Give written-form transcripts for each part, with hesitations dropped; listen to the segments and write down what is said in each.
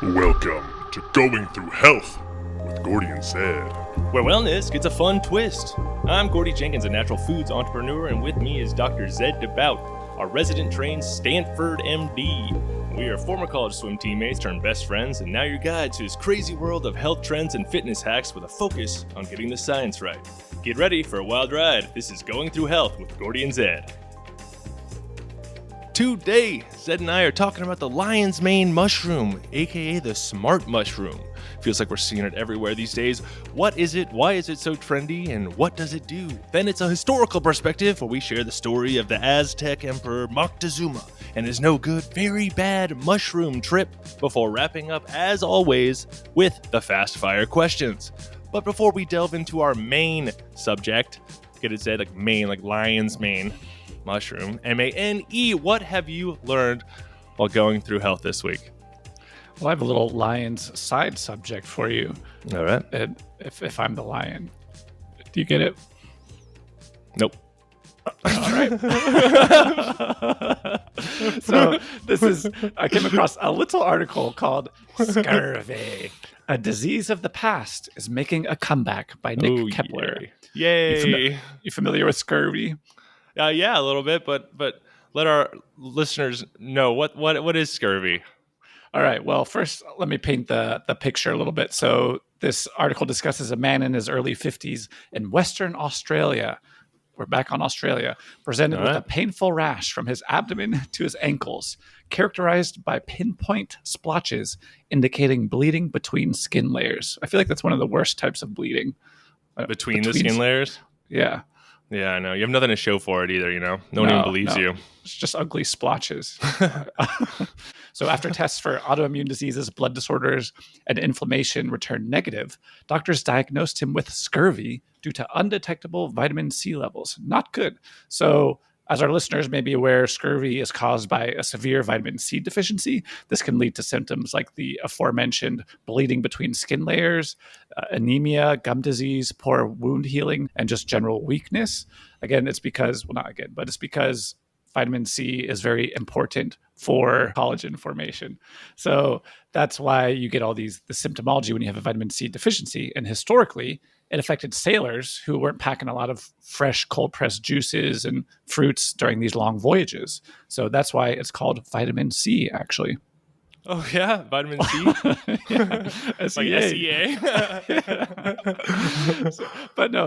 Welcome to Going Through Health with Gordy and Zed. Where wellness gets a fun twist. I'm Gordy Jenkins, a natural foods entrepreneur, and with me is Dr. Zed DeBout, our resident trained Stanford MD. We are former college swim teammates turned best friends, and now your guide to this crazy world of health trends and fitness hacks with a focus on getting the science right. Get ready for a wild ride. This is Going Through Health with Gordy and Zed. Today, Zed and I are talking about the lion's mane mushroom, aka the smart mushroom. Feels like we're seeing it everywhere these days. What is it? Why is it so trendy? And what does it do? Then it's a historical perspective where we share the story of the Aztec Emperor Moctezuma and his no good, very bad mushroom trip before wrapping up, as always, with the Fastfire Questions. But before we delve into our main subject, get it said like mane, like lion's mane mushroom, M-A-N-E, what have you learned while going through health this week? Well, I have a little lion's side subject for you. All right. And if I'm the lion. Do you get it? Nope. All right. So I came across a little article called Scurvy, a disease of the past is making a comeback by Nick Kepler. Yay. You familiar with scurvy? Yeah, a little bit, but let our listeners know what is scurvy. All right. Well, first, let me paint the picture a little bit. So this article discusses a man in his early 50s in Western Australia. We're back on Australia, presented with a painful rash from his abdomen to his ankles, characterized by pinpoint splotches indicating bleeding between skin layers. I feel like that's one of the worst types of bleeding. Between the skin layers? Yeah. Yeah, I know. You have nothing to show for it either, you know? No one even believes you. It's just ugly splotches. So after tests for autoimmune diseases, blood disorders, and inflammation returned negative, doctors diagnosed him with scurvy due to undetectable vitamin C levels. Not good. So as our listeners may be aware, scurvy is caused by a severe vitamin C deficiency. This can lead to symptoms like the aforementioned bleeding between skin layers, anemia, gum disease, poor wound healing, and just general weakness. Again, it's because vitamin C is very important for collagen formation. So that's why you get all the symptomology when you have a vitamin C deficiency. And historically, it affected sailors who weren't packing a lot of fresh cold-pressed juices and fruits during these long voyages. So that's why it's called vitamin C, actually. Oh, yeah? Vitamin C? Yeah. Like SEA?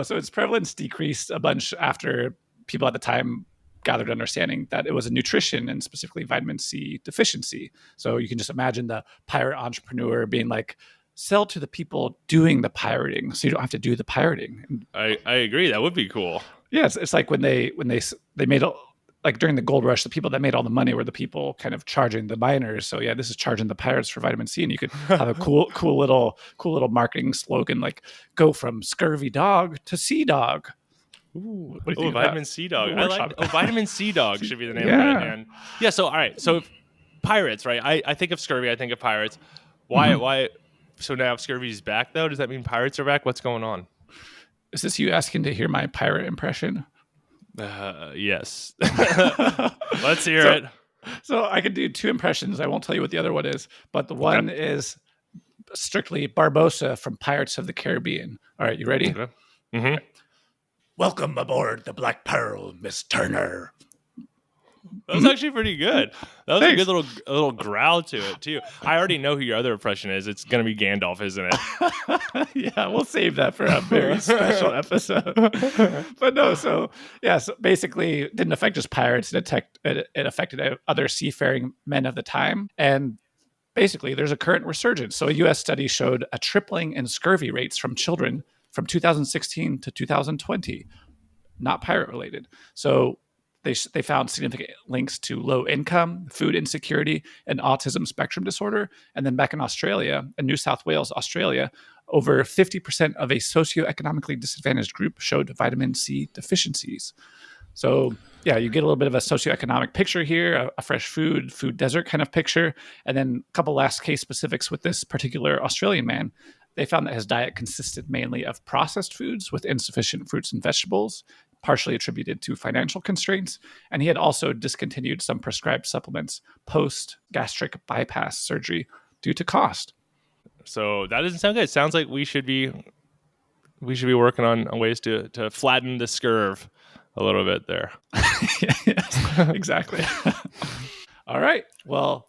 So its prevalence decreased a bunch after people at the time gathered understanding that it was a nutrition and specifically vitamin C deficiency. So you can just imagine the pirate entrepreneur being like, sell to the people doing the pirating so you don't have to do the pirating. I agree. That would be cool. Yeah, it's like when they made like during the gold rush, the people that made all the money were the people kind of charging the miners. So yeah, this is charging the pirates for vitamin C, and you could have a cool little marketing slogan like "Go from scurvy dog to sea dog." Ooh, vitamin C dog. I like. Vitamin C dog should be the name of it. And yeah. So all right. So pirates, right? I think of scurvy. I think of pirates. Why? Mm-hmm. Why? So now scurvy's back, though? Does that mean pirates are back? What's going on? Is this you asking to hear my pirate impression? Yes. Let's hear it. So I could do two impressions. I won't tell you what the other one is, but the one is strictly Barbossa from Pirates of the Caribbean. All right, you ready? Okay. Mm-hmm. Welcome aboard the Black Pearl, Miss Turner. That was actually pretty good. That was Thanks. a good little growl to it, too. I already know who your other impression is. It's going to be Gandalf, isn't it? Yeah, we'll save that for a very special episode. But no, so basically it didn't affect just pirates. It affected other seafaring men of the time. And basically there's a current resurgence. So a U.S. study showed a tripling in scurvy rates from children from 2016 to 2020, not pirate related. So they found significant links to low income, food insecurity, and autism spectrum disorder. And then back in Australia, in New South Wales, Australia, over 50% of a socioeconomically disadvantaged group showed vitamin C deficiencies. So yeah, you get a little bit of a socioeconomic picture here, a fresh food desert kind of picture. And then a couple last case specifics with this particular Australian man. They found that his diet consisted mainly of processed foods with insufficient fruits and vegetables, partially attributed to financial constraints. And he had also discontinued some prescribed supplements post-gastric bypass surgery due to cost. So that doesn't sound good. It sounds like we should be working on ways to flatten the scurve a little bit there. Yes, exactly. All right. Well,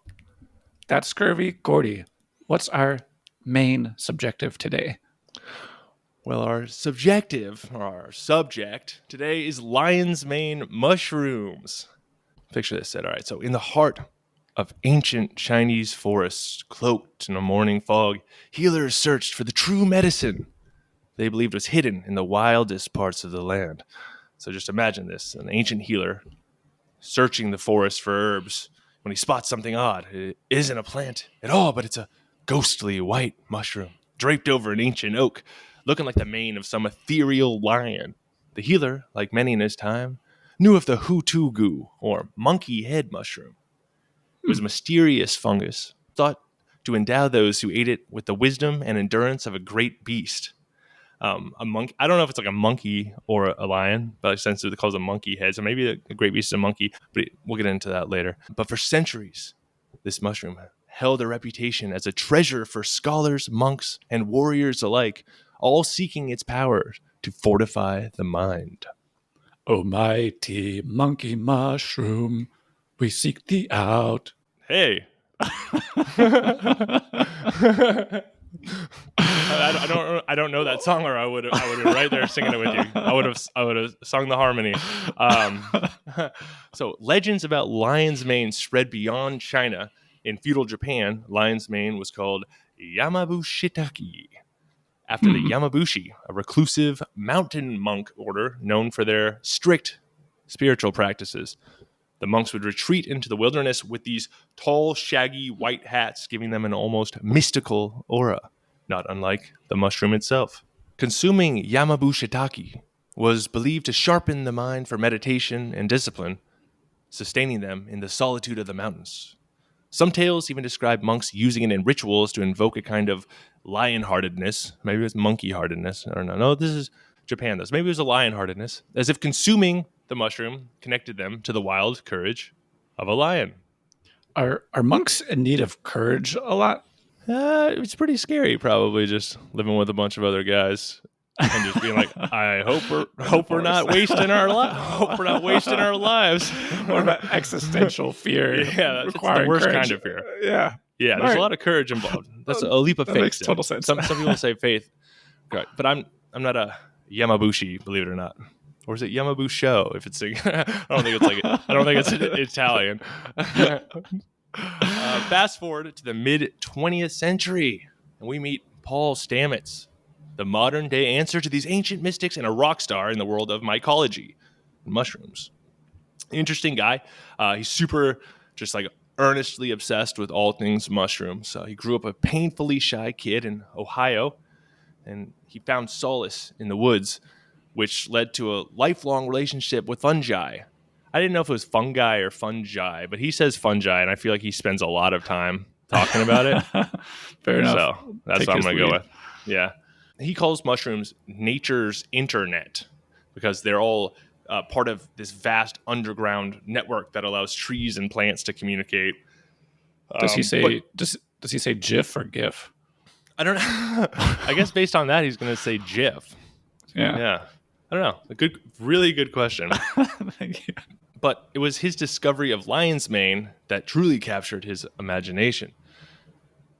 that's scurvy. Gordy, what's our main subjective today? Well, our subject today is lion's mane mushrooms. Picture this, Ed. All right, so in the heart of ancient Chinese forests, cloaked in a morning fog, healers searched for the true medicine they believed was hidden in the wildest parts of the land. So just imagine this, an ancient healer searching the forest for herbs when he spots something odd. It isn't a plant at all, but it's a ghostly white mushroom draped over an ancient oak, looking like the mane of some ethereal lion. The healer, like many in his time, knew of the hutugu, or monkey head mushroom. It was a mysterious fungus, thought to endow those who ate it with the wisdom and endurance of a great beast. A monkey. I don't know if it's like a monkey or a lion, but since it calls a monkey head, so maybe a great beast is a monkey. But we'll get into that later. But for centuries, this mushroom held a reputation as a treasure for scholars, monks, and warriors alike, all seeking its power to fortify the mind. O mighty monkey mushroom, we seek thee out. Hey. I don't know that song, or I would have been right there singing it with you. I would have sung the harmony. So legends about lion's mane spread beyond China. In feudal Japan, lion's mane was called Yamabushitaki, after the Yamabushi, a reclusive mountain monk order known for their strict spiritual practices. The monks would retreat into the wilderness with these tall, shaggy white hats, giving them an almost mystical aura, not unlike the mushroom itself. Consuming Yamabushitaki was believed to sharpen the mind for meditation and discipline, sustaining them in the solitude of the mountains. Some tales even describe monks using it in rituals to invoke a kind of lion-heartedness. Maybe it was monkey-heartedness. I don't know. No, this is Japan, though. So maybe it was a lion-heartedness, as if consuming the mushroom connected them to the wild courage of a lion. Are monks in need of courage a lot? It's pretty scary, probably, just living with a bunch of other guys and just being like, I hope we're not wasting our lives. What about existential fear? Yeah, that's the worst courage. kind of fear. Yeah. Yeah, there's a lot of courage involved. That's a leap of faith. That makes total sense. Some people say faith, but I'm not a Yamabushi, believe it or not. Or is it Yamabusho? If it's I don't think it's Italian. Fast forward to the mid-20th century, and we meet Paul Stamets, the modern-day answer to these ancient mystics and a rock star in the world of mycology and mushrooms. Interesting guy. He's super just like earnestly obsessed with all things mushrooms. He grew up a painfully shy kid in Ohio, and he found solace in the woods, which led to a lifelong relationship with fungi. I didn't know if it was fungi or fungi, but he says fungi, and I feel like he spends a lot of time talking about it. Fair enough. So that's what I'm going to go with. Yeah. He calls mushrooms nature's internet because they're all part of this vast underground network that allows trees and plants to communicate. Does he say does he say GIF or GIF? I don't know. I guess based on that, he's going to say GIF. Yeah. I don't know. Really good question. Thank you. But it was his discovery of lion's mane that truly captured his imagination.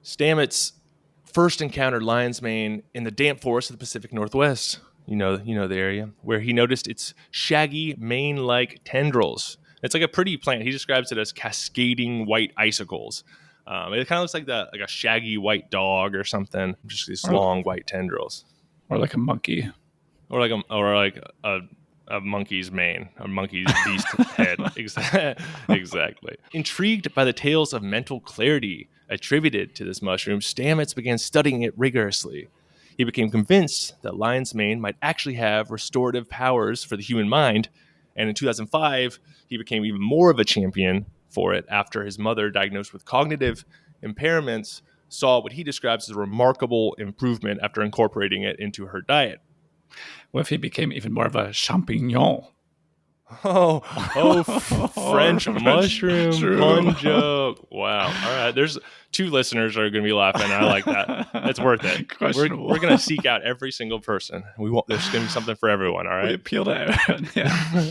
Stamets first encountered lion's mane in the damp forest of the Pacific Northwest. You know the area, where he noticed its shaggy mane-like tendrils. It's like a pretty plant. He describes it as cascading white icicles. It kind of looks like a shaggy white dog or something. Just these long white tendrils, or like a monkey, or like a monkey's mane, a monkey's beast head. Exactly. Intrigued by the tales of mental clarity attributed to this mushroom, Stamets began studying it rigorously. He became convinced that lion's mane might actually have restorative powers for the human mind, and in 2005, he became even more of a champion for it after his mother, diagnosed with cognitive impairments, saw what he describes as a remarkable improvement after incorporating it into her diet. What if he became even more of a champignon? French mushroom mushroom. pun joke. Wow. All right. There's 2 listeners that are going to be laughing. I like that. That's worth it. Questionable. We're going to seek out every single person. There's going to be something for everyone. All We right. appeal to everyone. Yeah.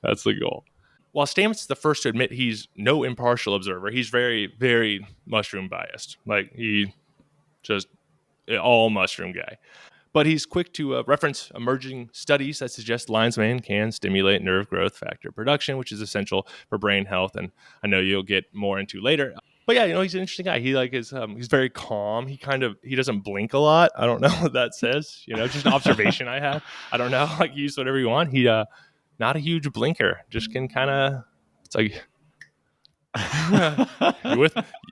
That's the goal. While Stamets is the first to admit he's no impartial observer, he's very, very mushroom biased. Like he just all mushroom guy. But he's quick to reference emerging studies that suggest lion's mane can stimulate nerve growth factor production, which is essential for brain health. And I know you'll get more into later. But yeah, he's an interesting guy. He he's very calm. He doesn't blink a lot. I don't know what that says. Just an observation I have. I don't know. Like use whatever you want. He not a huge blinker. Just can kind of. It's like.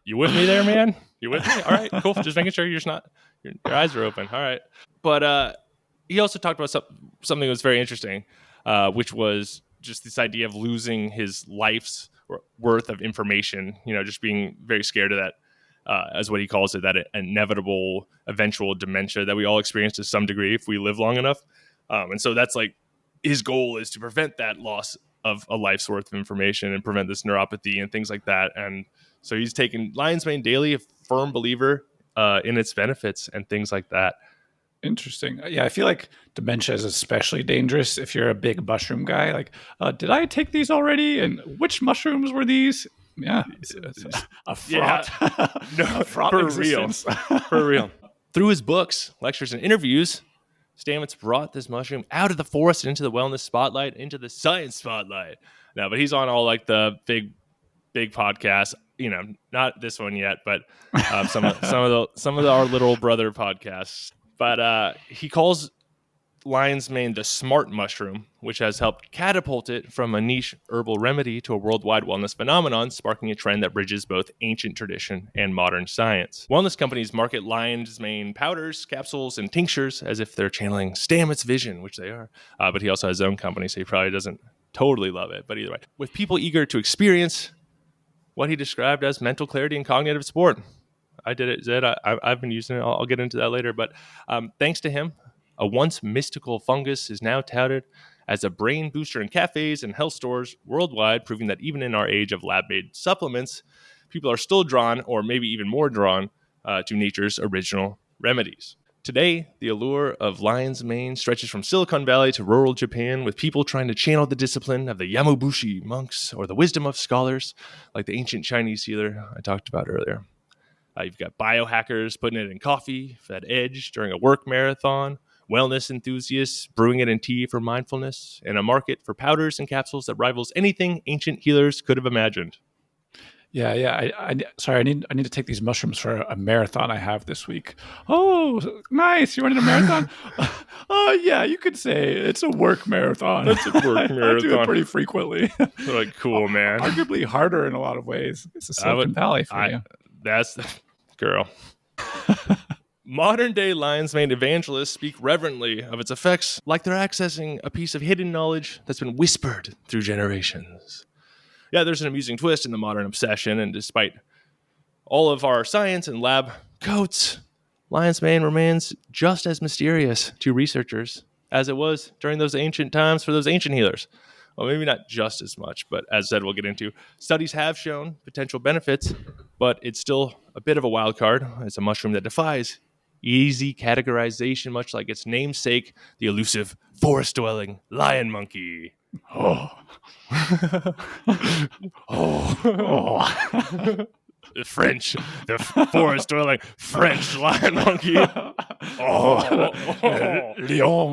You with me there, man? You with me? All right, cool. Just making sure you're just not. Your eyes are open. All right. But he also talked about something that was very interesting, which was just this idea of losing his life's worth of information, just being very scared of that, as what he calls it, that inevitable, eventual dementia that we all experience to some degree if we live long enough. And so that's like his goal is to prevent that loss of a life's worth of information and prevent this neuropathy and things like that. And so he's taken lion's mane daily, a firm believer in its benefits and things like that. Interesting. Yeah, I feel like dementia is especially dangerous if you're a big mushroom guy. Like, did I take these already? And which mushrooms were these? Yeah, it's a fraught. Yeah. No, a fraught for existence. real. For real. Through his books, lectures, and interviews, Stamets brought this mushroom out of the forest and into the wellness spotlight, into the science spotlight. No, but he's on all like the big podcasts. Not this one yet, but some of our little brother podcasts. But he calls lion's mane the smart mushroom, which has helped catapult it from a niche herbal remedy to a worldwide wellness phenomenon, sparking a trend that bridges both ancient tradition and modern science. Wellness companies market lion's mane powders, capsules, and tinctures as if they're channeling Stamets' vision, which they are. But he also has his own company, so he probably doesn't totally love it. But either way, with people eager to experience what he described as mental clarity and cognitive support. I did it, Zed. I've been using it. I'll get into that later. But thanks to him, a once mystical fungus is now touted as a brain booster in cafes and health stores worldwide, proving that even in our age of lab-made supplements, people are still drawn, or maybe even more drawn, to nature's original remedies. Today, the allure of lion's mane stretches from Silicon Valley to rural Japan, with people trying to channel the discipline of the Yamubushi monks or the wisdom of scholars like the ancient Chinese healer I talked about earlier. You've got biohackers putting it in coffee for that edge during a work marathon, wellness enthusiasts brewing it in tea for mindfulness, and a market for powders and capsules that rivals anything ancient healers could have imagined. Yeah. Sorry, I need to take these mushrooms for a marathon I have this week. Oh, nice! You running a marathon? Oh, yeah. You could say it's a work marathon. It's a work marathon. I do it pretty frequently. Like, cool, man. Arguably harder in a lot of ways. It's a Silicon Valley for you. That's girl. Modern day lion's mane evangelists speak reverently of its effects like they're accessing a piece of hidden knowledge that's been whispered through generations. Yeah, there's an amusing twist in the modern obsession, and despite all of our science and lab coats, lion's mane remains just as mysterious to researchers as it was during those ancient times for those ancient healers. Well, maybe not just as much, but as said, we'll get into. Studies have shown potential benefits, but it's still a bit of a wild card. It's a mushroom that defies easy categorization, much like its namesake, the elusive forest-dwelling lion monkey. The French, the forest-dwelling French lion monkey. Lion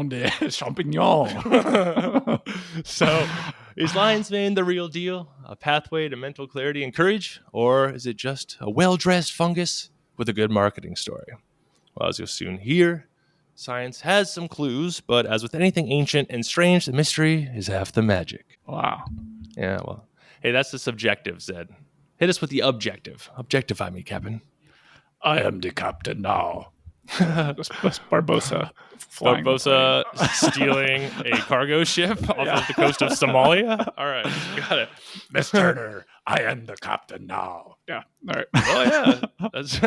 de champignon. So, is lion's mane the real deal? A pathway to mental clarity and courage? Or is it just a well-dressed fungus with a good marketing story? Well, as you'll soon hear, science has some clues, but as with anything ancient and strange, the mystery is half the magic. Wow. Yeah, well, hey, that's the subjective, Zed. Hit us with the objective. Objectify me, Captain. I am the captain now. Barbosa flying the Barbosa stealing a cargo ship off of the coast of Somalia. All right, got it. Miss Turner, I am the captain now. Yeah. All right. Oh yeah, that's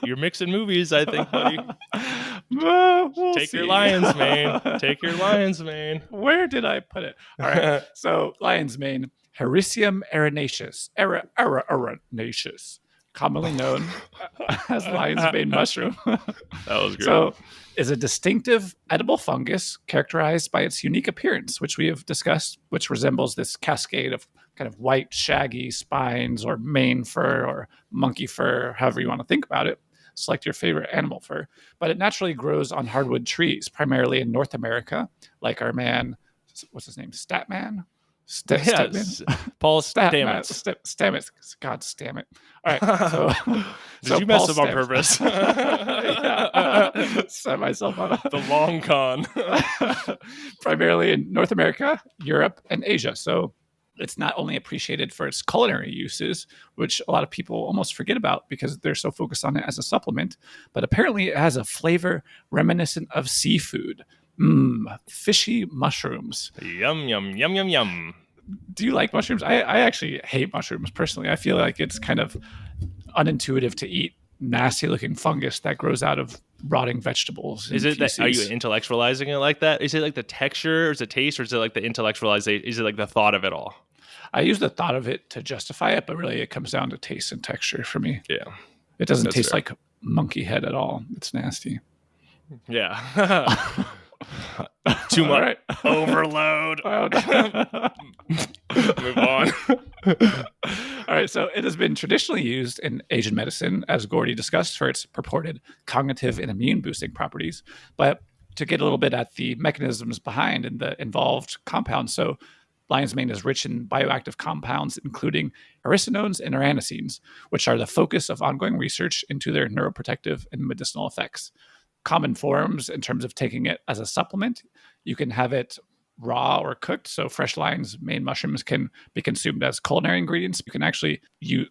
you're mixing movies, I think, buddy. We'll Take your see. lion's mane. Take your lion's mane. Where did I put it? All right. So lion's mane, Hericium erinaceus, erinaceus, commonly known as lion's mane mushroom. That was great. So, is a distinctive edible fungus characterized by its unique appearance, which we have discussed, which resembles this cascade of kind of white, shaggy spines or mane fur or monkey fur, however you want to think about it. Select your favorite animal fur. But it naturally grows on hardwood trees, primarily in North America, like our man, what's his name? Statman? Yes. Paul Stamets. Stamets. God damn it. All right. So, Did you mess up on Stamets. purpose? Yeah. Set myself on The long con. primarily in North America, Europe, and Asia. So it's not only appreciated for its culinary uses, which a lot of people almost forget about because they're so focused on it as a supplement, but apparently it has a flavor reminiscent of seafood. Fishy mushrooms. Yum, yum, yum, yum, yum. Do you like mushrooms? I actually hate mushrooms personally. I feel like it's kind of unintuitive to eat nasty looking fungus that grows out of rotting vegetables. Is it that, are you intellectualizing it like that? Is it like the texture, or is it taste, or is it like the intellectualization? Is it like the thought of it all? I use the thought of it to justify it, but really it comes down to taste and texture for me. Yeah. It doesn't That's taste fair. like monkey head at all. It's nasty. Yeah. Too much. All right. Overload. Oh, no. Move on. All right, so it has been traditionally used in Asian medicine, as Gordy discussed, for its purported cognitive and immune boosting properties. But to get a little bit at the mechanisms behind and the involved compounds, so lion's mane is rich in bioactive compounds, including aracinones and aranacines, which are the focus of ongoing research into their neuroprotective and medicinal effects. Common forms in terms of taking it as a supplement, you can have it raw or cooked. So fresh lion's mane mushrooms can be consumed as culinary ingredients. You can actually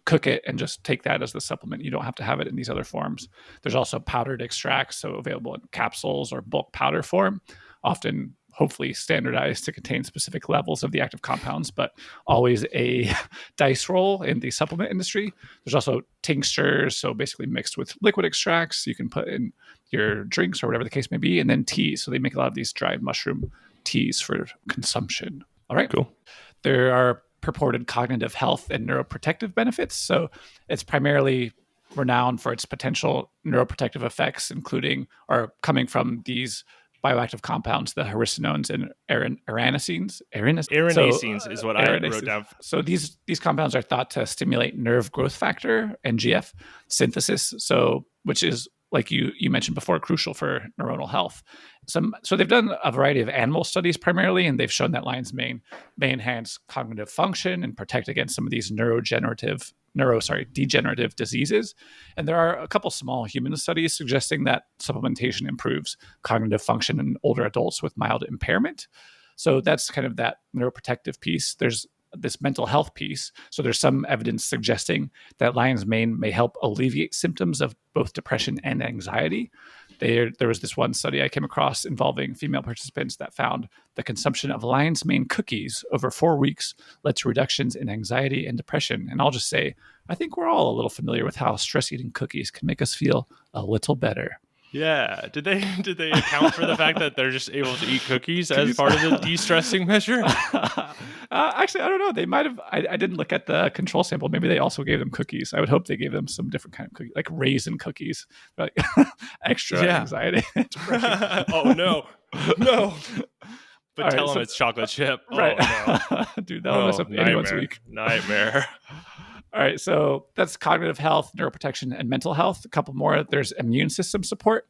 cook it and just take that as the supplement. You don't have to have it in these other forms. There's also powdered extracts, so available in capsules or bulk powder form, often hopefully standardized to contain specific levels of the active compounds, but always a dice roll in the supplement industry. There's also tinctures, so basically mixed with liquid extracts you can put in your drinks or whatever the case may be, and then teas. So they make a lot of these dried mushroom teas for consumption. All right. Cool. There are purported cognitive health and neuroprotective benefits. So it's primarily renowned for its potential neuroprotective effects, including or coming from these bioactive compounds, the hericinones and aranacines. Aranacines is what I wrote down. So these compounds are thought to stimulate nerve growth factor, NGF, synthesis. So which is, like you mentioned before, crucial for neuronal health. So they've done a variety of animal studies primarily, and they've shown that lion's mane may enhance cognitive function and protect against some of these degenerative diseases. And there are a couple small human studies suggesting that supplementation improves cognitive function in older adults with mild impairment. So that's kind of that neuroprotective piece. There's this mental health piece. So there's some evidence suggesting that lion's mane may help alleviate symptoms of both depression and anxiety. There was this one study I came across involving female participants that found the consumption of lion's mane cookies over 4 weeks led to reductions in anxiety and depression. And I'll just say, I think we're all a little familiar with how stress eating cookies can make us feel a little better. Yeah. Did they account for the fact that they're just able to eat cookies as part of the de-stressing measure? Actually, I don't know. They might have. I didn't look at the control sample. Maybe they also gave them cookies. I would hope they gave them some different kind of cookie, like raisin cookies, like extra anxiety. Oh no. But All tell right, them it's chocolate chip. Right. Oh, no. Dude, that'll mess up anyone's week. Nightmare. All right, so that's cognitive health, neuroprotection, and mental health. A couple more. There's immune system support.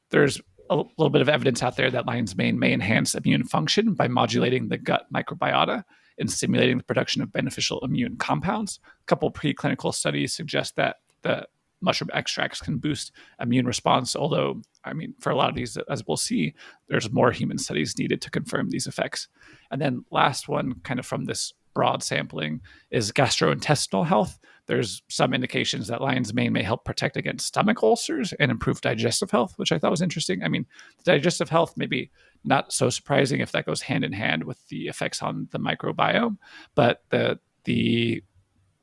There's a little bit of evidence out there that lion's mane may enhance immune function by modulating the gut microbiota and stimulating the production of beneficial immune compounds. A couple preclinical studies suggest that the mushroom extracts can boost immune response, although, I mean, for a lot of these, as we'll see, there's more human studies needed to confirm these effects. And then last one, kind of from this broad sampling, is gastrointestinal health. There's some indications that lion's mane may help protect against stomach ulcers and improve digestive health, which I thought was interesting. I mean, the digestive health, maybe not so surprising if that goes hand in hand with the effects on the microbiome, but the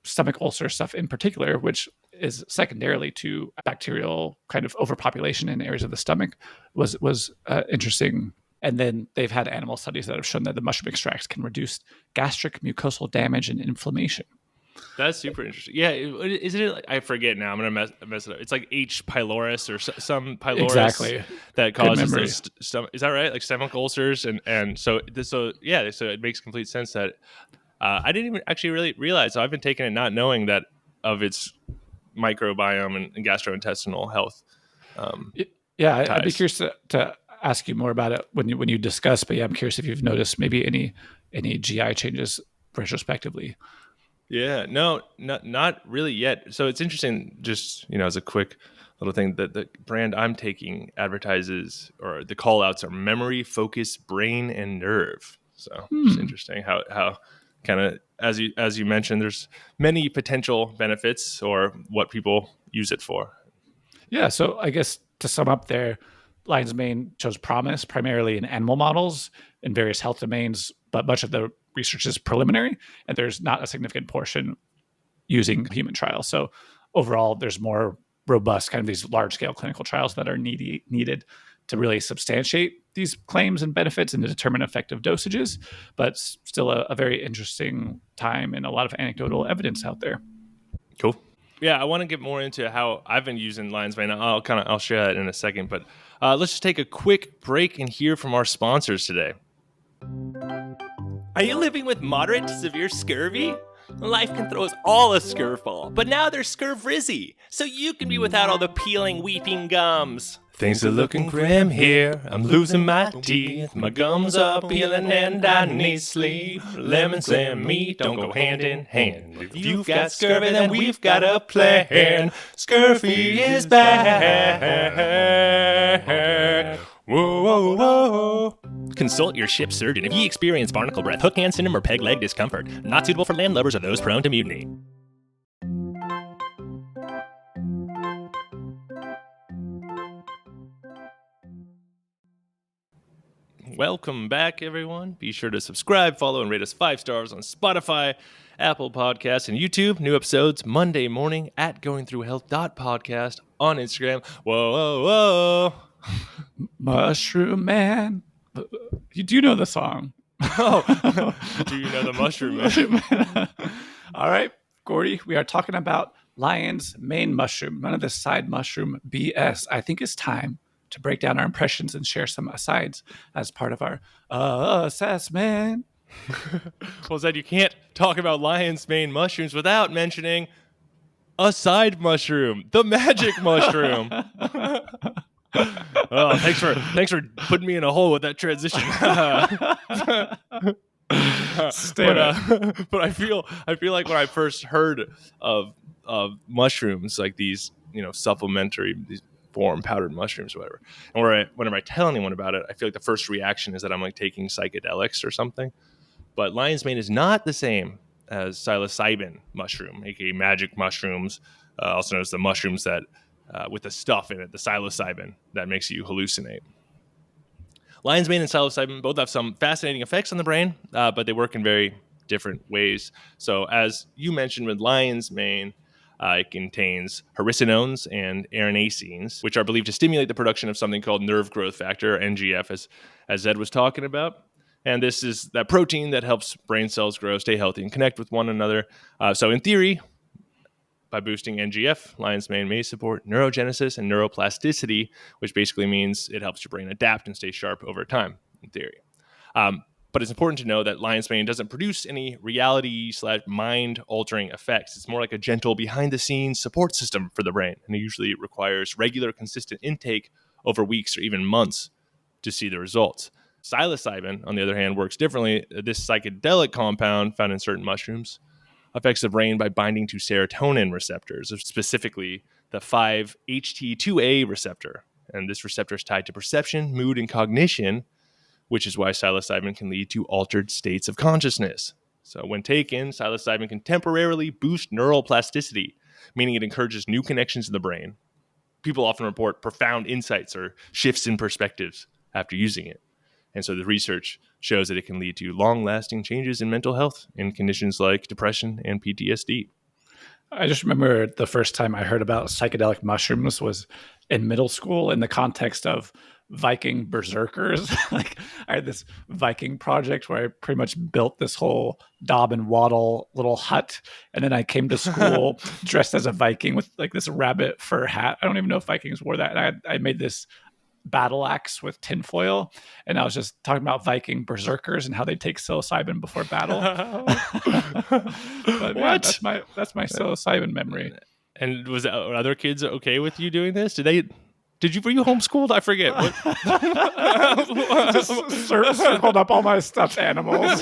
stomach ulcer stuff in particular, which is secondarily to bacterial kind of overpopulation in areas of the stomach, was interesting. And then they've had animal studies that have shown that the mushroom extracts can reduce gastric mucosal damage and inflammation. That's super interesting. Yeah, isn't it? I forget now. I'm gonna mess it up. It's like H. pylorus or some pylorus Exactly. that causes those stomach. Is that right? Like stomach ulcers, and so it makes complete sense that I didn't even actually really realize. So I've been taking it not knowing that of its microbiome and gastrointestinal health. I'd be curious to ask you more about it when you discuss. But yeah, I'm curious if you've noticed maybe any GI changes retrospectively. Yeah, no, not really yet. So it's interesting, just, as a quick little thing, that the brand I'm taking advertises, or the call outs are memory, focus, brain, and nerve. So it's interesting how kind of, as you mentioned, there's many potential benefits or what people use it for. Yeah. So I guess to sum up there, lion's mane shows promise primarily in animal models in various health domains, but much of the research is preliminary, and there's not a significant portion using human trials. So overall, there's more robust kind of these large-scale clinical trials that are needed to really substantiate these claims and benefits and to determine effective dosages, but still a very interesting time and a lot of anecdotal evidence out there. Cool. Yeah, I want to get more into how I've been using lion's mane. I'll share that in a second, but let's just take a quick break and hear from our sponsors today. Are you living with moderate to severe scurvy? Life can throw us all a scurfball, but now there's Scurvrizzy, so you can be without all the peeling, weeping gums. Things are looking grim here. I'm losing my teeth. My gums are peeling and I need sleep. Lemons and meat don't go hand in hand. If you've got scurvy, then we've got a plan. Scurvy is bad. Whoa, whoa, whoa. Consult your ship's surgeon if you experience barnacle breath, hook hand syndrome, or peg leg discomfort. Not suitable for landlubbers or those prone to mutiny. Welcome back, everyone. Be sure to subscribe, follow, and rate us 5 stars on Spotify, Apple Podcasts, and YouTube. New episodes Monday morning at goingthroughhealth.podcast on Instagram. Whoa, whoa, whoa. Mushroom Man. You do know the song. Oh, do you know the Mushroom Man? All right, Gordy, we are talking about lion's mane mushroom, none of this side mushroom BS. I think it's time to break down our impressions and share some asides as part of our assessment. Well, Zed, you can't talk about lion's mane mushrooms without mentioning a side mushroom, the magic mushroom. Oh, thanks for putting me in a hole with that transition. But I feel like when I first heard of mushrooms, like these, supplementary, these form powdered mushrooms or whatever, and whenever I tell anyone about it, I feel like the first reaction is that I'm like taking psychedelics or something. But lion's mane is not the same as psilocybin mushroom, aka magic mushrooms, also known as the mushrooms that with the stuff in it, the psilocybin that makes you hallucinate. Lion's mane and psilocybin both have some fascinating effects on the brain, but they work in very different ways. So as you mentioned with lion's mane, it contains haricinones and erinacines, which are believed to stimulate the production of something called nerve growth factor, or NGF, as Zed was talking about. And this is that protein that helps brain cells grow, stay healthy, and connect with one another. So in theory, by boosting NGF, lion's mane may support neurogenesis and neuroplasticity, which basically means it helps your brain adapt and stay sharp over time, in theory. But it's important to know that lion's mane doesn't produce any reality/mind-altering effects. It's more like a gentle, behind-the-scenes support system for the brain, and it usually requires regular, consistent intake over weeks or even months to see the results. Psilocybin, on the other hand, works differently. This psychedelic compound found in certain mushrooms affects the brain by binding to serotonin receptors, specifically the 5-HT2A receptor. And this receptor is tied to perception, mood, and cognition, which is why psilocybin can lead to altered states of consciousness. So when taken, psilocybin can temporarily boost neural plasticity, meaning it encourages new connections in the brain. People often report profound insights or shifts in perspectives after using it. And so the research shows that it can lead to long-lasting changes in mental health in conditions like depression and PTSD. I just remember the first time I heard about psychedelic mushrooms was in middle school in the context of Viking berserkers. Like I had this Viking project where I pretty much built this whole daub and waddle little hut. And then I came to school dressed as a Viking with like this rabbit fur hat. I don't even know if Vikings wore that. And I made this battle axe with tinfoil, and I was just talking about Viking berserkers and how they take psilocybin before battle. But yeah, that's my psilocybin memory. And were other kids okay with you doing this? Were you homeschooled? I forget. What? Just circled up all my stuffed animals,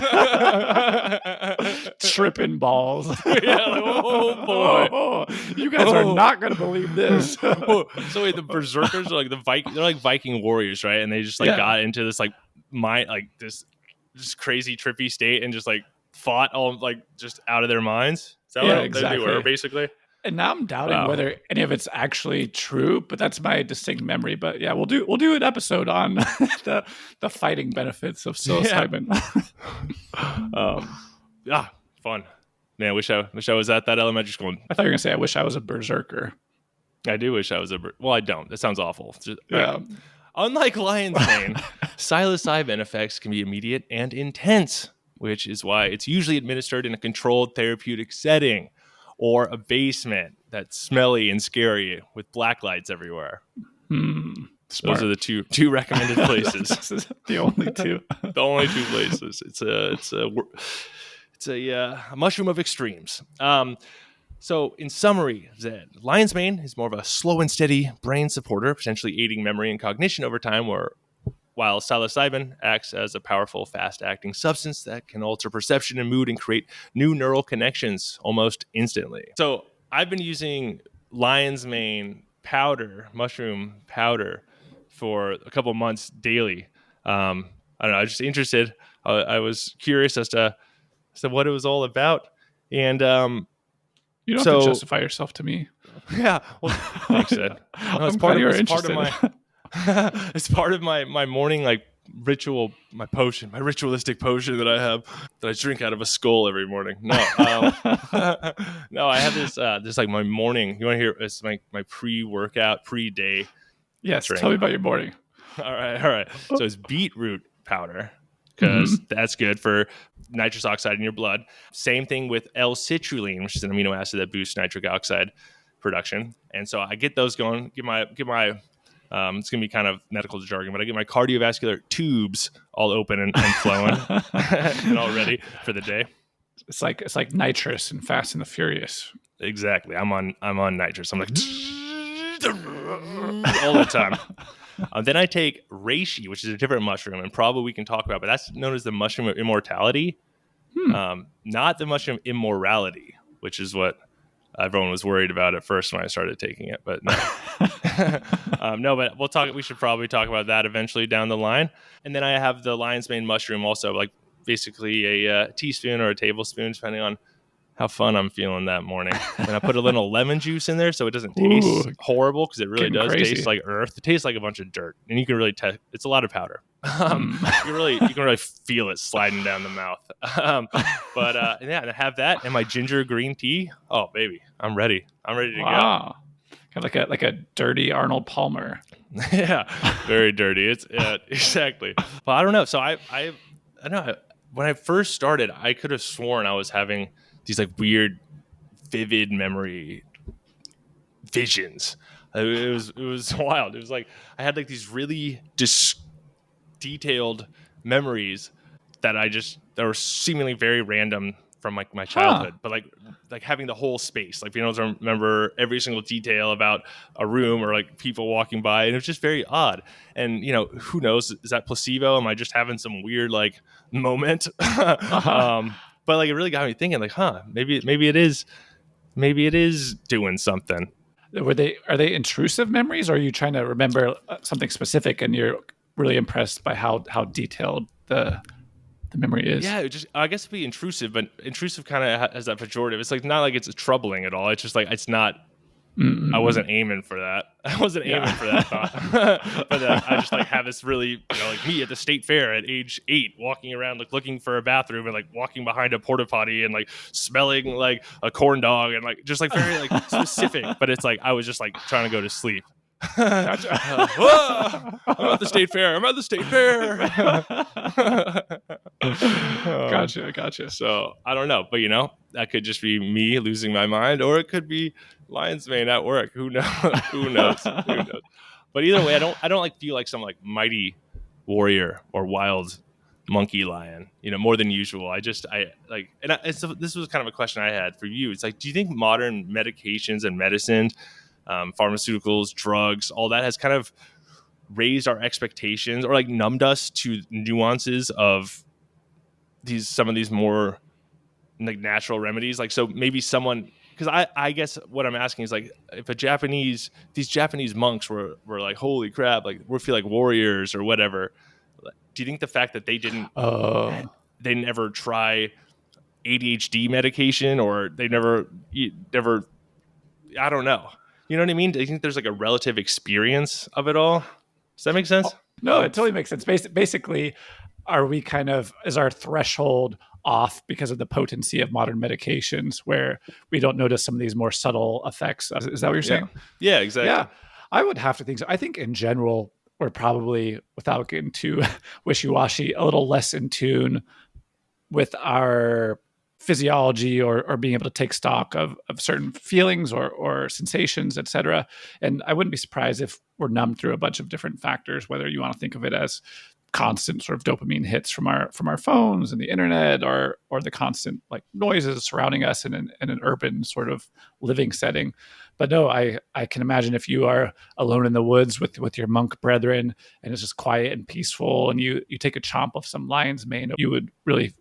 tripping balls. Yeah, like, oh boy, you guys are not going to believe this. So wait, the berserkers are like they're like Viking warriors, right? And they just like got into this like this crazy trippy state and just like fought all like just out of their minds. Is that what exactly. they were basically? And now I'm doubting whether any of it's actually true, but that's my distinct memory. But yeah, we'll do an episode on the fighting benefits of psilocybin. Fun. Man, I wish I was at that elementary school. I thought you were gonna say I wish I was a berserker. I do wish I was well, I don't. That sounds awful. Yeah. Unlike lion's mane, psilocybin effects can be immediate and intense, which is why it's usually administered in a controlled therapeutic setting, or a basement that's smelly and scary with black lights everywhere. Those are the two recommended places. This is the only two. The only two places. It's a mushroom of extremes. So in summary, Zed, lion's mane is more of a slow and steady brain supporter, potentially aiding memory and cognition over time, while psilocybin acts as a powerful, fast-acting substance that can alter perception and mood and create new neural connections almost instantly. So I've been using lion's mane mushroom powder, for a couple of months daily. I don't know. I was just interested. I was curious as to what it was all about. And you don't have to justify yourself to me. Yeah. Well, thanks, Ed. No, it's part of my morning like ritual, my ritualistic potion that I have that I drink out of a skull every morning. No, no, I have this like my morning. You want to hear? It's my pre-workout, pre-day. Yes, drink. Tell me about your morning. All right. So it's beetroot powder because that's good for nitrous oxide in your blood. Same thing with L-citrulline, which is an amino acid that boosts nitric oxide production. And so I get those going. Get my it's gonna be kind of medical jargon, but I get my cardiovascular tubes all open and flowing and all ready for the day. It's like nitrous and Fast and the Furious. Exactly. I'm on nitrous. I'm like all the time. Then I take reishi, which is a different mushroom, and probably we can talk about, but that's known as the mushroom of immortality, not the mushroom immorality, which is what everyone was worried about at first when I started taking it. But no, no. But we'll talk. We should probably talk about that eventually down the line. And then I have the lion's mane mushroom, also like basically a teaspoon or a tablespoon, depending on how fun I'm feeling that morning. And I put a little lemon juice in there so it doesn't taste horrible, because it really does taste like earth. It tastes like a bunch of dirt, and you can really it's a lot of powder. You can really feel it sliding down the mouth. But yeah, and I have that and my ginger green tea. Oh baby, I'm ready. I'm ready to go. Kind of like a dirty Arnold Palmer. Yeah, very dirty. It's exactly. But I don't know. So I don't know. When I first started, I could have sworn I was having these like weird, vivid memory visions. It was wild. It was like I had like these really detailed memories that were seemingly very random from like my childhood, but like having the whole space, like being able to remember every single detail about a room or like people walking by, and it was just very odd. And who knows? Is that placebo? Am I just having some weird like moment? But like it really got me thinking, like, maybe it is doing something. Are they intrusive memories, or are you trying to remember something specific and you're really impressed by how detailed the the memory is. Yeah, it just I guess it'd be intrusive, but intrusive kind of has that pejorative. It's like not like it's troubling at all. It's just like it's not. I wasn't aiming for that. I wasn't aiming for that thought. But I just like have this really, like me at the state fair at age 8, walking around like looking for a bathroom and like walking behind a porta potty and like smelling like a corn dog and like just like very like specific. But it's like I was just like trying to go to sleep. Gotcha. I'm at the state fair. I'm at the state fair. Gotcha. So I don't know, but that could just be me losing my mind, or it could be lion's mane at work. Who knows? Who knows? But either way, I don't like feel like some like mighty warrior or wild monkey lion, more than usual. This was kind of a question I had for you. It's like, do you think modern medications and medicine, pharmaceuticals, drugs, all that has kind of raised our expectations or like numbed us to nuances of some of these more like natural remedies? Like, so maybe someone, because I guess what I'm asking is like, if these Japanese monks were like, holy crap, like we feel like warriors or whatever. Do you think the fact that they didn't, they never try ADHD medication, or they never, I don't know. You know what I mean? Do you think there's like a relative experience of it all? Does that make sense? No, it totally makes sense. Basically, is our threshold off because of the potency of modern medications, where we don't notice some of these more subtle effects? Is that what you're saying? Yeah, exactly. Yeah, I would have to think so. I think in general, we're probably, without getting too wishy-washy, a little less in tune with our physiology or being able to take stock of certain feelings or sensations, etc. And I wouldn't be surprised if we're numbed through a bunch of different factors, whether you want to think of it as constant sort of dopamine hits from our phones and the internet, or the constant like noises surrounding us in an urban sort of living setting. But no, I can imagine if you are alone in the woods with your monk brethren and it's just quiet and peaceful, and you take a chomp of some lion's mane, you would really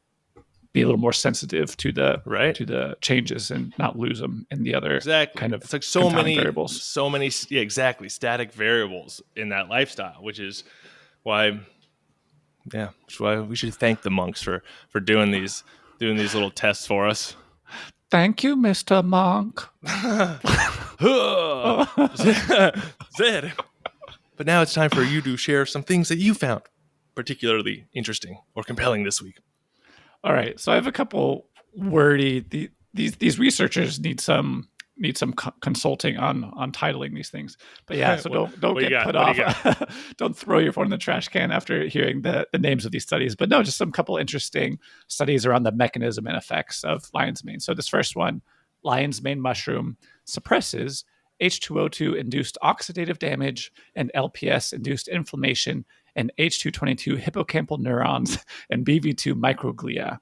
be a little more sensitive to the changes and not lose them in the other kind of, it's like so many variables. Static variables in that lifestyle, which is why we should thank the monks for doing these little tests for us. Thank you, Mr. Monk. Zed. But now it's time for you to share some things that you found particularly interesting or compelling this week. All right, so I have a couple wordy. These researchers need some consulting on titling these things. But yeah, so don't get put off. Don't throw your phone in the trash can after hearing the names of these studies. But no, just some couple interesting studies around the mechanism and effects of lion's mane. So this first one, lion's mane mushroom suppresses H2O2 induced oxidative damage and LPS induced inflammation and H222 hippocampal neurons and BV2 microglia.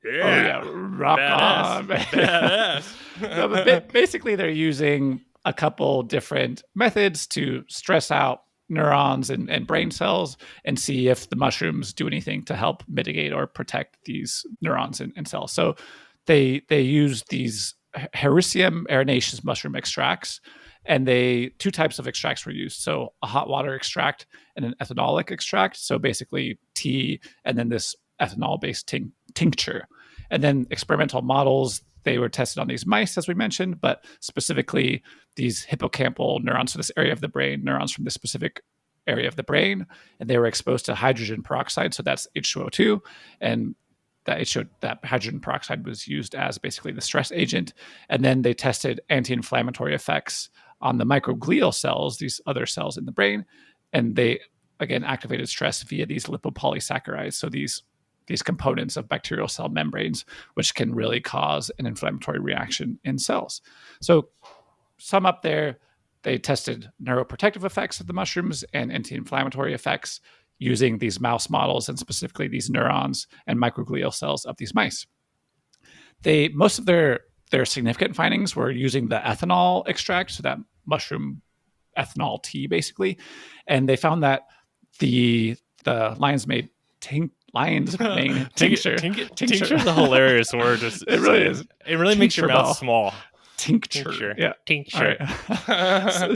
Yeah, rock badass. on. Badass. No, but basically, they're using a couple different methods to stress out neurons and brain cells and see if the mushrooms do anything to help mitigate or protect these neurons and cells. So they use these Hericium arenaceous mushroom extracts, and two types of extracts were used. So a hot water extract and an ethanolic extract. So basically tea, and then this ethanol-based tincture. And then experimental models, they were tested on these mice, as we mentioned, but specifically these hippocampal neurons, so this area of the brain, neurons from this specific area of the brain, and they were exposed to hydrogen peroxide, so that's H2O2, and that hydrogen peroxide was used as basically the stress agent. And then they tested anti-inflammatory effects on the microglial cells, these other cells in the brain, and they, again, activated stress via these lipopolysaccharides, so these components of bacterial cell membranes, which can really cause an inflammatory reaction in cells. So sum up there, they tested neuroprotective effects of the mushrooms and anti-inflammatory effects using these mouse models, and specifically these neurons and microglial cells of these mice. Most of their significant findings were using the ethanol extract, so that mushroom ethanol tea, basically. And they found that the lion's mane tincture. Tincture is a hilarious word. It really is. It really makes your mouth small. Tincture. Yeah. Tincture. Right.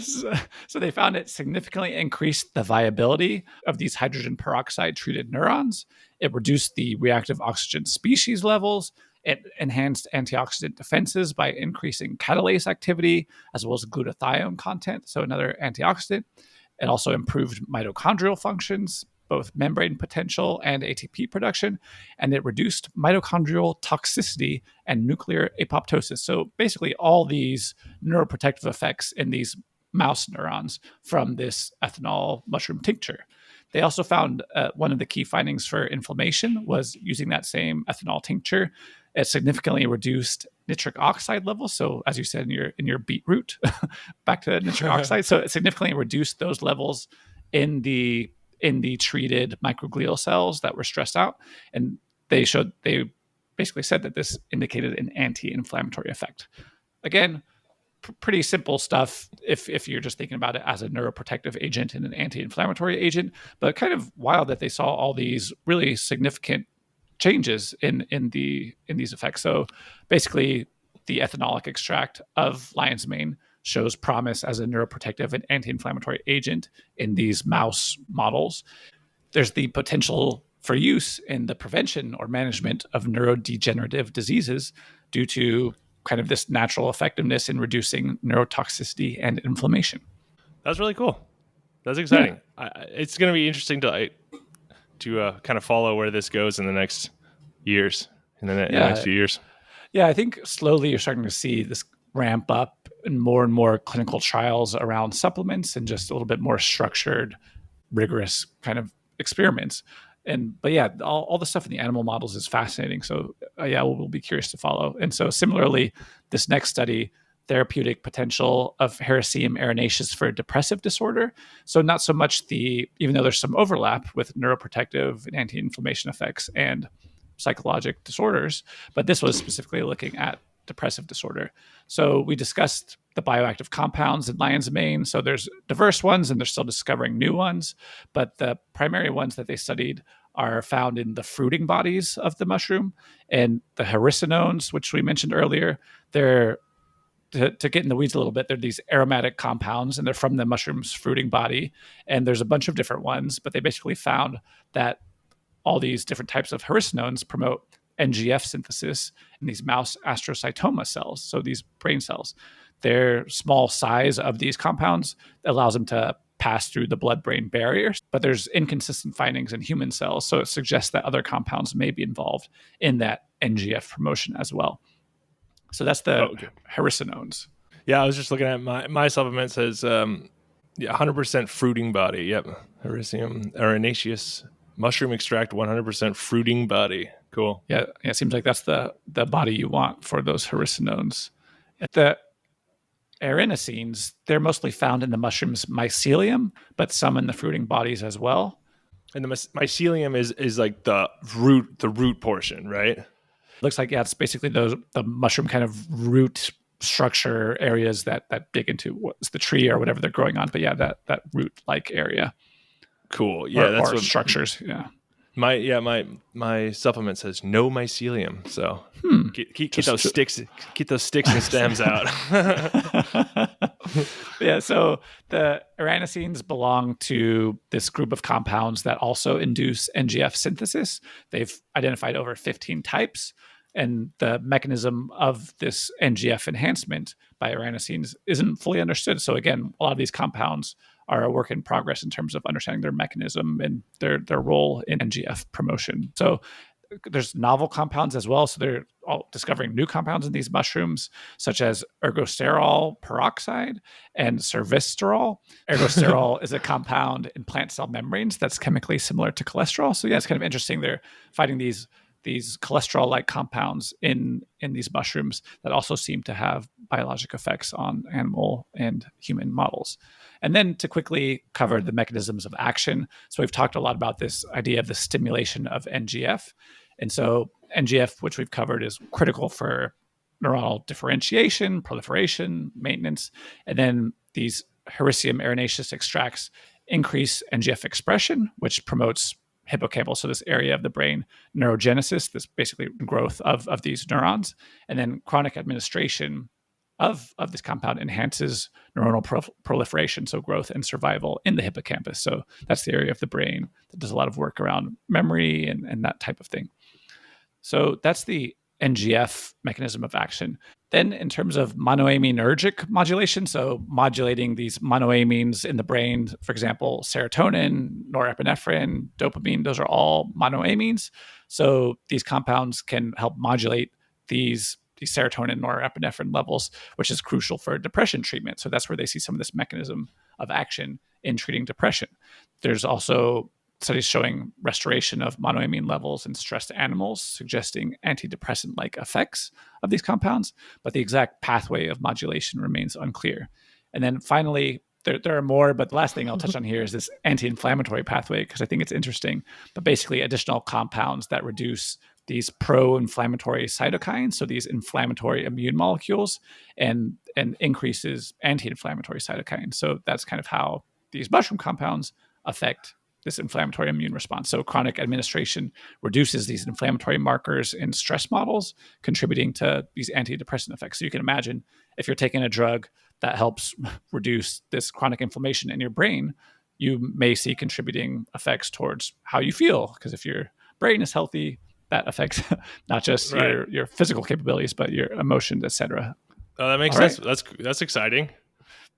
So they found it significantly increased the viability of these hydrogen peroxide treated neurons, It reduced the reactive oxygen species levels. It enhanced antioxidant defenses by increasing catalase activity as well as glutathione content, so another antioxidant. It also improved mitochondrial functions, both membrane potential and ATP production, and it reduced mitochondrial toxicity and nuclear apoptosis. So basically, all these neuroprotective effects in these mouse neurons from this ethanol mushroom tincture. They also found one of the key findings for inflammation was using that same ethanol tincture. It significantly reduced nitric oxide levels. So, as you said in your beetroot, back to nitric oxide. So, it significantly reduced those levels in the treated microglial cells that were stressed out, and they basically said that this indicated an anti-inflammatory effect. Again, pretty simple stuff if you're just thinking about it as a neuroprotective agent and an anti-inflammatory agent, but kind of wild that they saw all these really significant changes in these effects. So basically, the ethanolic extract of lion's mane shows promise as a neuroprotective and anti-inflammatory agent in these mouse models. There's the potential for use in the prevention or management of neurodegenerative diseases due to kind of this natural effectiveness in reducing neurotoxicity and inflammation. That's really cool. That's exciting. Yeah. It's going to be interesting to kind of follow where this goes in the next years, in the next few years. Yeah, I think slowly you're starting to see this ramp up and more clinical trials around supplements and just a little bit more structured, rigorous kind of experiments. But yeah, all the stuff in the animal models is fascinating. So we'll be curious to follow. And so similarly, this next study, therapeutic potential of Hericium erinaceus for depressive disorder. So not so much even though there's some overlap with neuroprotective and anti-inflammation effects and psychologic disorders, but this was specifically looking at depressive disorder. So we discussed the bioactive compounds in lion's mane. So there's diverse ones and they're still discovering new ones, but the primary ones that they studied are found in the fruiting bodies of the mushroom and the hericinones, which we mentioned earlier. They're, to get in the weeds a little bit, they're these aromatic compounds and they're from the mushroom's fruiting body. And there's a bunch of different ones, but they basically found that all these different types of hericinones promote NGF synthesis in these mouse astrocytoma cells, so these brain cells. Their small size of these compounds allows them to pass through the blood-brain barriers, but there's inconsistent findings in human cells, so it suggests that other compounds may be involved in that NGF promotion as well. So that's the hericinones. Yeah, I was just looking at my supplement says 100% fruiting body. Yep, Hericium erinaceus mushroom extract 100% fruiting body. Cool. Yeah, it seems like that's the body you want for those hericinones. The erinacines, they're mostly found in the mushroom's mycelium, but some in the fruiting bodies as well. And the mycelium is like the root portion, right? Looks like, it's basically the mushroom kind of root structure areas that dig into what's the tree or whatever they're growing on. But yeah, that root-like area. Cool. Yeah, that's what structures. Yeah. My supplement says no mycelium, so keep those sticks and stems out. Yeah, so the erinacines belong to this group of compounds that also induce NGF synthesis. They've identified over 15 types, and the mechanism of this NGF enhancement by erinacines isn't fully understood. So again, a lot of these compounds are a work in progress in terms of understanding their mechanism and their role in NGF promotion. So there's novel compounds as well. So they're all discovering new compounds in these mushrooms, such as ergosterol peroxide and cervisterol. Ergosterol is a compound in plant cell membranes that's chemically similar to cholesterol. So yeah, it's kind of interesting. They're finding these cholesterol-like compounds in these mushrooms that also seem to have biologic effects on animal and human models. And then to quickly cover the mechanisms of action. So we've talked a lot about this idea of the stimulation of NGF. And so NGF, which we've covered, is critical for neuronal differentiation, proliferation, maintenance. And then these Hericium erinaceus extracts increase NGF expression, which promotes hippocampal, so this area of the brain, neurogenesis, this basically growth of these neurons. And then chronic administration of this compound enhances neuronal proliferation, so growth and survival in the hippocampus. So that's the area of the brain that does a lot of work around memory and that type of thing. So that's the NGF mechanism of action. Then in terms of monoaminergic modulation, so modulating these monoamines in the brain, for example, serotonin, norepinephrine, dopamine, those are all monoamines. So these compounds can help modulate these serotonin, norepinephrine levels, which is crucial for depression treatment. So that's where they see some of this mechanism of action in treating depression. There's also studies showing restoration of monoamine levels in stressed animals, suggesting antidepressant-like effects of these compounds, but the exact pathway of modulation remains unclear. And then finally, there are more, but the last thing I'll touch on here is this anti-inflammatory pathway, because I think it's interesting, but basically additional compounds that reduce these pro-inflammatory cytokines, so these inflammatory immune molecules, and increases anti-inflammatory cytokines. So that's kind of how these mushroom compounds affect this inflammatory immune response. So chronic administration reduces these inflammatory markers in stress models, contributing to these antidepressant effects. So you can imagine if you're taking a drug that helps reduce this chronic inflammation in your brain, you may see contributing effects towards how you feel. Because if your brain is healthy, that affects not just your physical capabilities, but your emotions, etc. Oh, that makes All sense. That's exciting.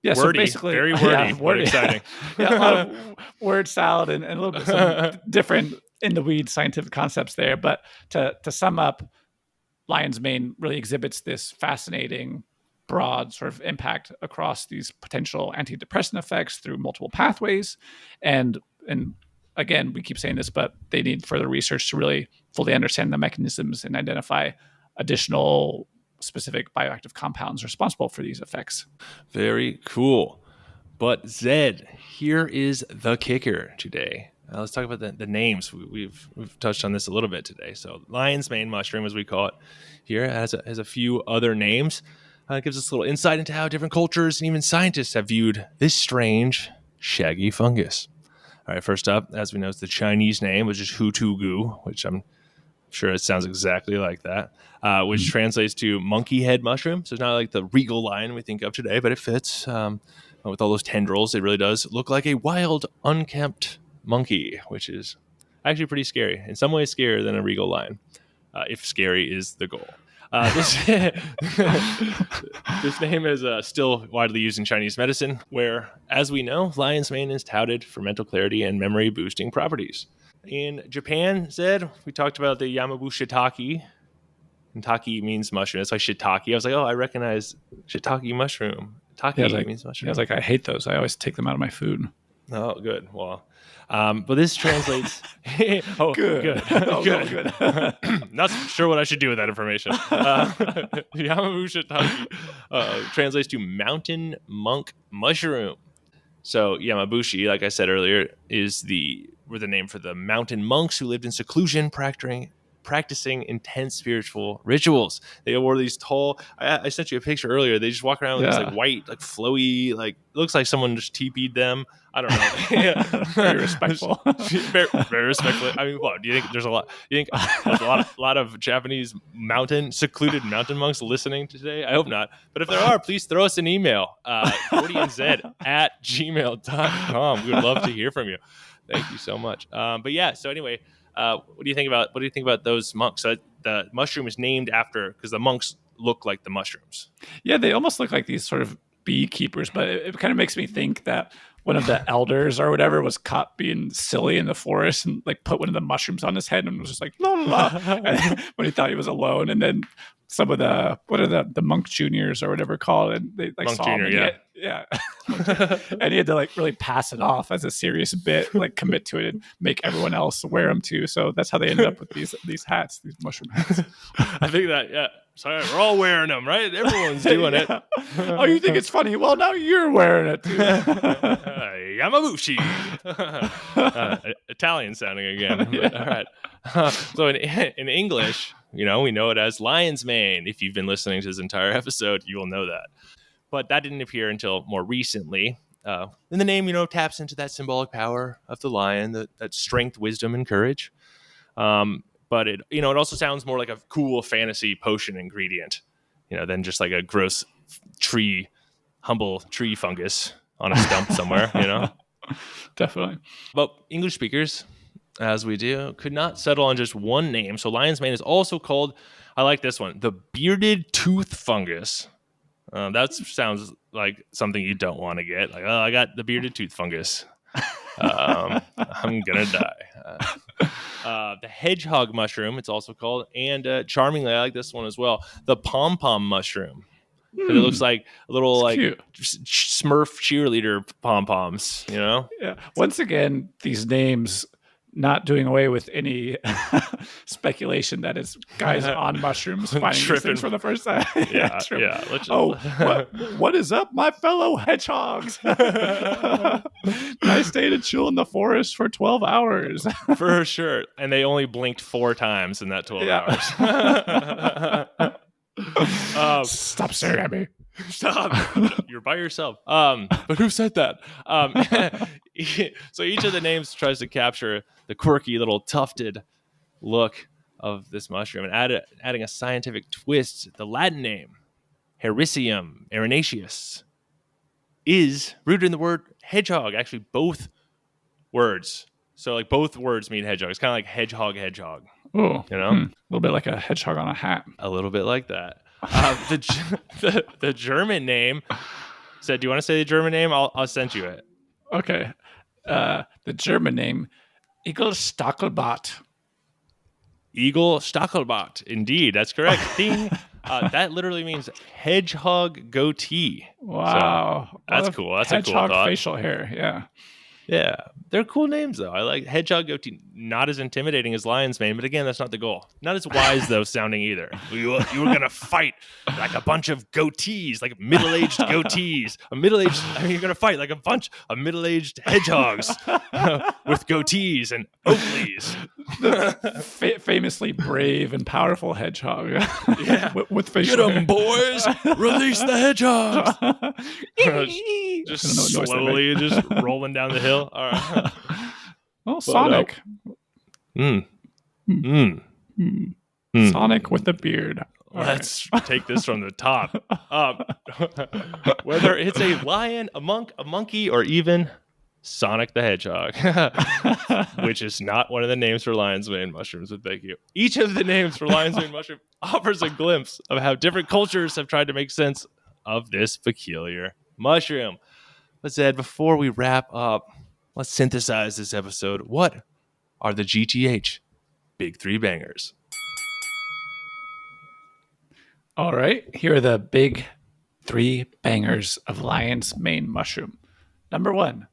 Yeah, Wordy, so basically, very wordy, but exciting. Yeah, a lot of word salad and a little bit some different in the weeds scientific concepts there. But to sum up, lion's mane really exhibits this fascinating, broad sort of impact across these potential antidepressant effects through multiple pathways. And again, we keep saying this, but they need further research to really fully understand the mechanisms and identify additional specific bioactive compounds responsible for these effects. Very cool. But Zed, here is the kicker today. Let's talk about the names. We've touched on this a little bit today. So lion's mane mushroom, as we call it here, has a few other names. It gives us a little insight into how different cultures and even scientists have viewed this strange, shaggy fungus. All right, first up, as we know, is the Chinese name, which is Hutugu, which I'm sure it sounds exactly like that, which translates to monkey head mushroom. So it's not like the regal lion we think of today, but it fits with all those tendrils. It really does look like a wild, unkempt monkey, which is actually pretty scary. In some ways, scarier than a regal lion, if scary is the goal. This name is still widely used in Chinese medicine, where, as we know, lion's mane is touted for mental clarity and memory-boosting properties. In Japan, Zed, we talked about the Yamabu shiitake. And taki means mushroom. That's why shiitake. I was like, oh, I recognize shiitake mushroom. Taki means mushroom. I was like, I hate those. I always take them out of my food. Oh, good. Well, but this translates. Oh, good. Oh, good. Not sure what I should do with that information. Yamabu shiitake translates to mountain monk mushroom. So Yamabushi, like I said earlier, were the name for the mountain monks who lived in seclusion, practicing intense spiritual rituals. They wore these tall. I sent you a picture earlier. They just walk around with these like white, like flowy, like looks like someone just TP'd them. I don't know. Very respectful. very respectful. I mean, what do you think? There's a lot. You think there's a lot of Japanese secluded mountain monks listening today? I hope not. But if there are, please throw us an email. GordyandZ@gmail.com. We would love to hear from you. Thank you so much. But yeah. So anyway. What do you think about those monks? So the mushroom is named after because the monks look like the mushrooms. Yeah, they almost look like these sort of beekeepers, but it kind of makes me think that one of the elders or whatever was caught being silly in the forest and like put one of the mushrooms on his head and was just like la la la when he thought he was alone. And then some of the the monk juniors or whatever called, and they like monk saw junior, him. Yeah. And he had to like really pass it off as a serious bit, like commit to it and make everyone else wear them too. So that's how they ended up with these hats, these mushroom hats. I think that, yeah. Sorry, we're all wearing them, right? Everyone's doing it. Oh, you think it's funny? Well, now you're wearing it too. Yamabushi. Italian sounding again. But, all right. So in English, we know it as lion's mane. If you've been listening to this entire episode, you will know that. But that didn't appear until more recently. And the name, taps into that symbolic power of the lion, that strength, wisdom, and courage. But it also sounds more like a cool fantasy potion ingredient, than just like a gross humble tree fungus on a stump somewhere, you know? Definitely. But English speakers, as we do, could not settle on just one name. So lion's mane is also called, I like this one, the bearded tooth fungus. That sounds like something you don't want to get. Like, oh, I got the bearded tooth fungus. I'm gonna die. The hedgehog mushroom, it's also called, and charmingly, I like this one as well, the pom-pom mushroom. It looks like a little like cute. Smurf cheerleader pom-poms, you know? Yeah. Once again, these names not doing away with any speculation that it's guys on mushrooms finding these Tripping. things for the first time. Yeah. Let's just... Oh, what is up, my fellow hedgehogs? I stayed and chill in the forest for 12 hours. For sure. And they only blinked 4 times in that 12 hours. Stop staring at me. Stop. You're by yourself. But who said that? So each of the names tries to capture the quirky little tufted look of this mushroom and adding a scientific twist. The Latin name, Hericium erinaceus, is rooted in the word hedgehog. Actually, both words. So like both words mean hedgehog. It's kind of like hedgehog. Oh, You know? a little bit like a hedgehog on a hat. A little bit like that. The German name said, do you want to say the German name? I'll send you it. Okay. The German name, Igelstachelbart. Eagle Stachelbart. Indeed, that's correct. Ding. That literally means hedgehog goatee. Wow. So, that's cool. That's a cool hedgehog thought. facial hair. Yeah. Yeah, they're cool names though. I like hedgehog goatee. Not as intimidating as lion's mane, but again, that's not the goal. Not as wise though sounding either. You were gonna fight like a bunch of goatees, like middle-aged goatees. You're gonna fight like a bunch of middle-aged hedgehogs with goatees and Oakleys. Famously brave and powerful hedgehog. Yeah, with facial hair. Get them, boys! Release the hedgehogs! Just slowly, just rolling down the hill. All right. Well, Sonic. Sonic with a beard. Let's take this from the top. Whether it's a lion, a monk, a monkey, or even Sonic the Hedgehog, which is not one of the names for lion's mane mushrooms, but thank you. Each of the names for lion's mane mushroom offers a glimpse of how different cultures have tried to make sense of this peculiar mushroom. But Zed, before we wrap up, let's synthesize this episode. What are the GTH Big 3 Bangers? All right. Here are the big 3 bangers of lion's mane mushroom. Number 1,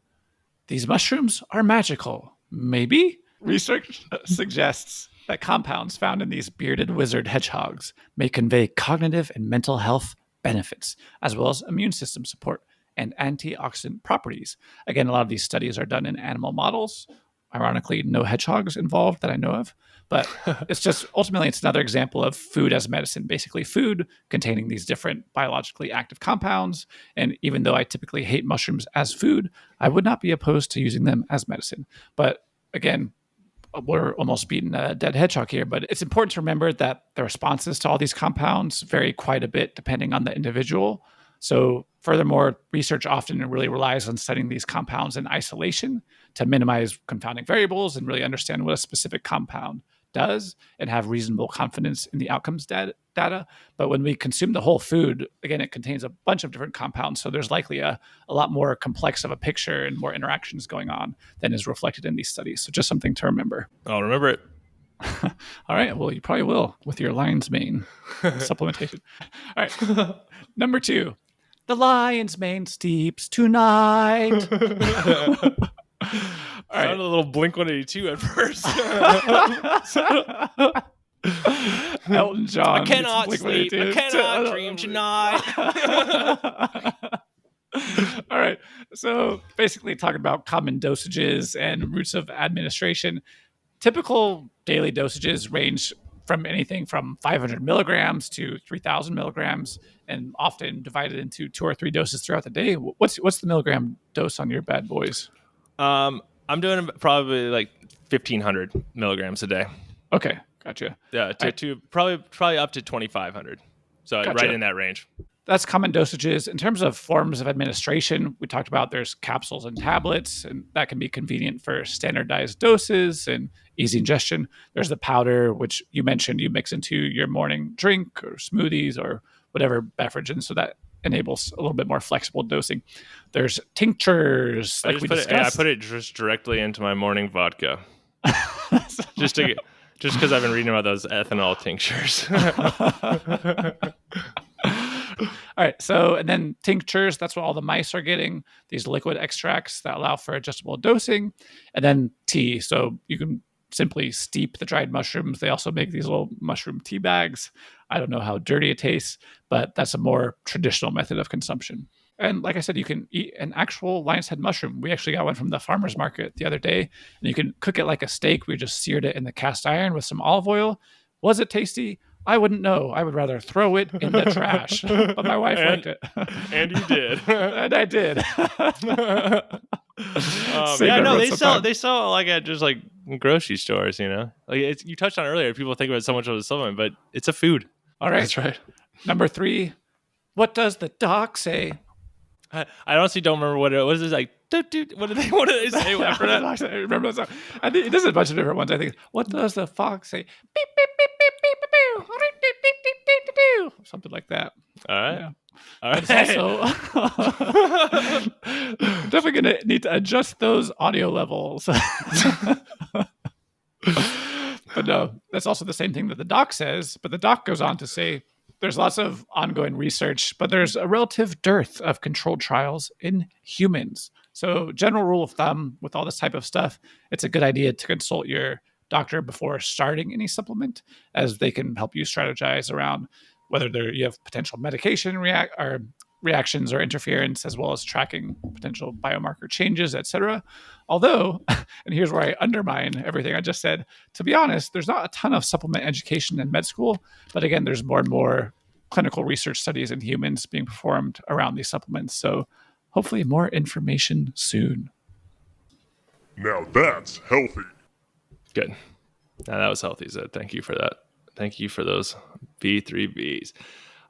these mushrooms are magical. Maybe? Research suggests that compounds found in these bearded wizard hedgehogs may convey cognitive and mental health benefits, as well as immune system support and antioxidant properties. Again, a lot of these studies are done in animal models. Ironically, no hedgehogs involved that I know of. But it's just, ultimately, it's another example of food as medicine. Basically, food containing these different biologically active compounds. And even though I typically hate mushrooms as food, I would not be opposed to using them as medicine. But again, we're almost beating a dead hedgehog here, but it's important to remember that the responses to all these compounds vary quite a bit depending on the individual. So furthermore, research often really relies on studying these compounds in isolation to minimize confounding variables and really understand what a specific compound does and have reasonable confidence in the outcomes data. But when we consume the whole food, again, it contains a bunch of different compounds. So there's likely a lot more complex of a picture and more interactions going on than is reflected in these studies. So just something to remember. I'll remember it. All right. Well, you probably will with your lion's mane supplementation. All right. Number 2, the lion's mane steeps tonight. All right. Sounded a little Blink-182 at first. Elton John. I cannot sleep. I cannot dream tonight. All right. So basically talking about common dosages and routes of administration. Typical daily dosages range from anything from 500 milligrams to 3,000 milligrams and often divided into 2 or 3 doses throughout the day. What's the milligram dose on your bad boys? I'm doing probably like 1,500 milligrams a day. Okay, gotcha. Yeah, to probably up to 2,500. So Gotcha. right in that range. that's common dosages. In terms of forms of administration, we talked about there's capsules and tablets, and that can be convenient for standardized doses and easy ingestion. There's the powder, which you mentioned you mix into your morning drink or smoothies or whatever beverage, and so that enables a little bit more flexible dosing. There's tinctures, like we discussed. I put it just directly into my morning vodka, just because I've been reading about those ethanol tinctures. All right. So, and then tinctures, that's what all the mice are getting, these liquid extracts that allow for adjustable dosing. And then tea. So you can simply steep the dried mushrooms. They also make these little mushroom tea bags. I don't know how dirty it tastes, but that's a more traditional method of consumption. And like I said, you can eat an actual lion's head mushroom. We actually got one from the farmer's market the other day, and you can cook it like a steak. We just seared it in the cast iron with some olive oil. Was it tasty? I wouldn't know. I would rather throw it in the trash. But my wife liked it. And you did. And I did. Yeah, no, they sell like at just like grocery stores, you know. Like you touched on earlier, people think about it so much as a supplement, but it's a food. All right. That's right. Number 3. What does the doc say? I honestly don't remember what it was. It's like, what do they say after that? I remember that song. I think there's a bunch of different ones. I think, what does the fox say? Beep, beep, beep, beep, beep, beep, beep, beep, beep, beep, beep, beep, beep. Something like that. All right. Yeah. All right. It's also definitely going to need to adjust those audio levels. But no, that's also the same thing that the doc says. But the doc goes on to say, there's lots of ongoing research, but there's a relative dearth of controlled trials in humans. So general rule of thumb with all this type of stuff, it's a good idea to consult your doctor before starting any supplement, as they can help you strategize around whether you have potential medication reactions or interference, as well as tracking potential biomarker changes, etc. Although, and here's where I undermine everything I just said, to be honest, there's not a ton of supplement education in med school, but again, there's more and more clinical research studies in humans being performed around these supplements. So hopefully more information soon. Now that's healthy. Good. Now that was healthy, Zed. Thank you for that. Thank you for those B3Bs.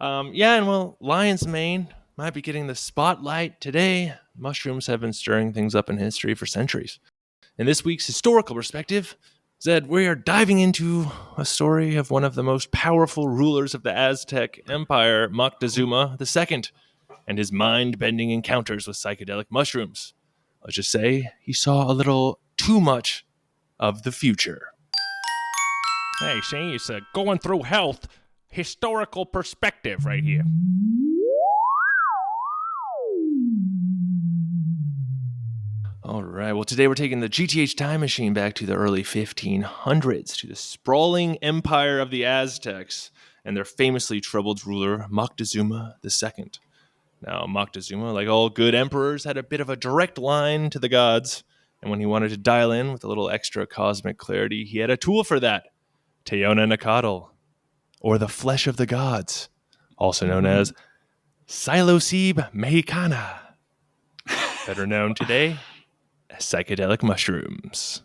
And well, lion's mane might be getting the spotlight today. Mushrooms have been stirring things up in history for centuries. In this week's historical perspective, Zed, we are diving into a story of one of the most powerful rulers of the Aztec Empire, Moctezuma II, and his mind-bending encounters with psychedelic mushrooms. Let's just say he saw a little too much of the future. Hey, see, it's a going through health historical perspective right here. All right. Well, today we're taking the GTH Time Machine back to the early 1500s, to the sprawling empire of the Aztecs and their famously troubled ruler, Moctezuma II. Now, Moctezuma, like all good emperors, had a bit of a direct line to the gods, and when he wanted to dial in with a little extra cosmic clarity, he had a tool for that, Teonenacatl, or the flesh of the gods, also known as Psilocybe mexicana, better known today as psychedelic mushrooms.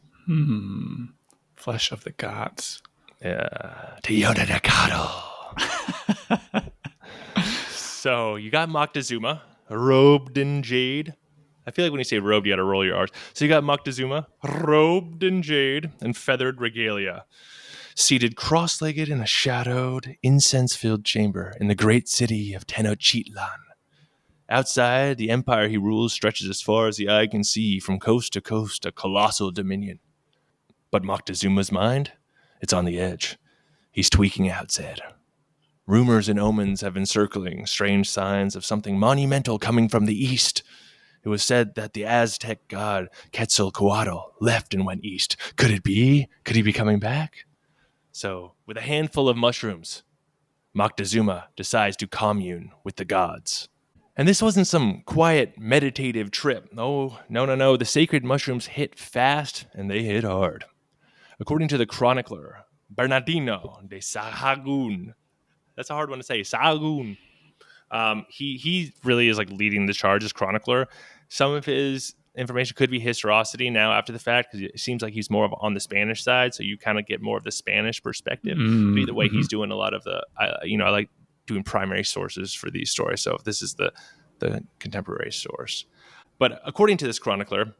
Flesh of the gods. Yeah, Teonenacatl. So you got Moctezuma, robed in jade. I feel like when you say robed, you got to roll your R's. So you got Moctezuma, robed in jade and feathered regalia, seated cross-legged in a shadowed, incense-filled chamber in the great city of Tenochtitlan. Outside, the empire he rules stretches as far as the eye can see, from coast to coast, a colossal dominion. But Moctezuma's mind, it's on the edge. He's tweaking out, Zed. Rumors and omens have been circling, strange signs of something monumental coming from the east. It was said that the Aztec god Quetzalcoatl left and went east. Could it be? Could he be coming back? So, with a handful of mushrooms, Moctezuma decides to commune with the gods. And this wasn't some quiet, meditative trip. No. The sacred mushrooms hit fast, and they hit hard. According to the chronicler, Bernardino de Sahagún, that's a hard one to say, Sahagún. He really is like leading the charge as chronicler. Some of his information could be historicity now after the fact, because it seems like he's more of on the Spanish side, so you kind of get more of the Spanish perspective. But either way, he's doing a lot of the, I like doing primary sources for these stories. So this is the contemporary source. But according to this chronicler,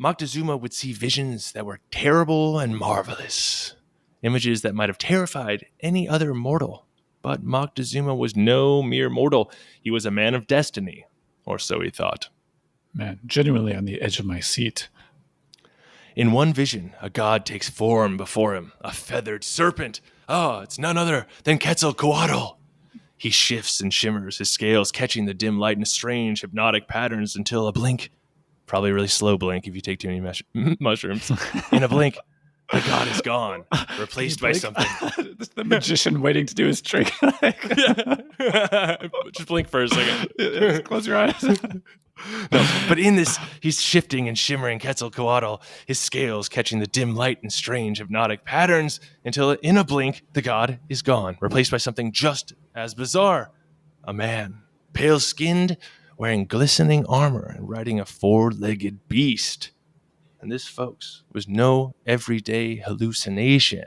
Moctezuma would see visions that were terrible and marvelous, images that might have terrified any other mortal. But Moctezuma was no mere mortal. He was a man of destiny, or so he thought. Man, genuinely on the edge of my seat. In one vision, a god takes form before him, a feathered serpent. It's none other than Quetzalcoatl. He shifts and shimmers, his scales catching the dim light in strange, hypnotic patterns until a blink, probably a really slow blink if you take too many mushrooms, in a blink, the god is gone, replaced by something. This is the magician waiting to do his trick. Just blink for a second. Just close your eyes. No, but in this, he's shifting and shimmering Quetzalcoatl, his scales catching the dim light in strange hypnotic patterns until in a blink, the god is gone, replaced by something just as bizarre. A man, pale-skinned, wearing glistening armor and riding a four-legged beast. And this, folks, was no everyday hallucination.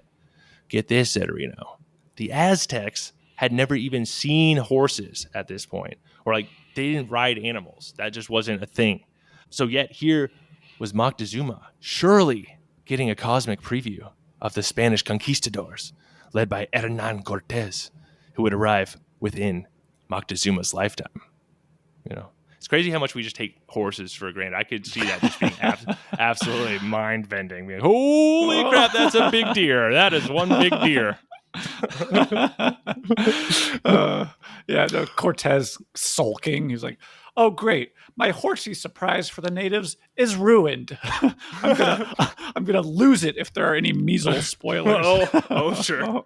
Get this, Ederino. The Aztecs had never even seen horses at this point, or they didn't ride animals. That just wasn't a thing. So yet here was Moctezuma, surely getting a cosmic preview of the Spanish conquistadors, led by Hernan Cortés, who would arrive within Moctezuma's lifetime. It's crazy how much we just take horses for granted. I could see that just being absolutely mind-bending. Being, holy crap, that's a big deer. That is one big deer. Cortez sulking. He's like, "Oh, great! My horsey surprise for the natives is ruined. I'm gonna lose it if there are any measles spoilers." Sure.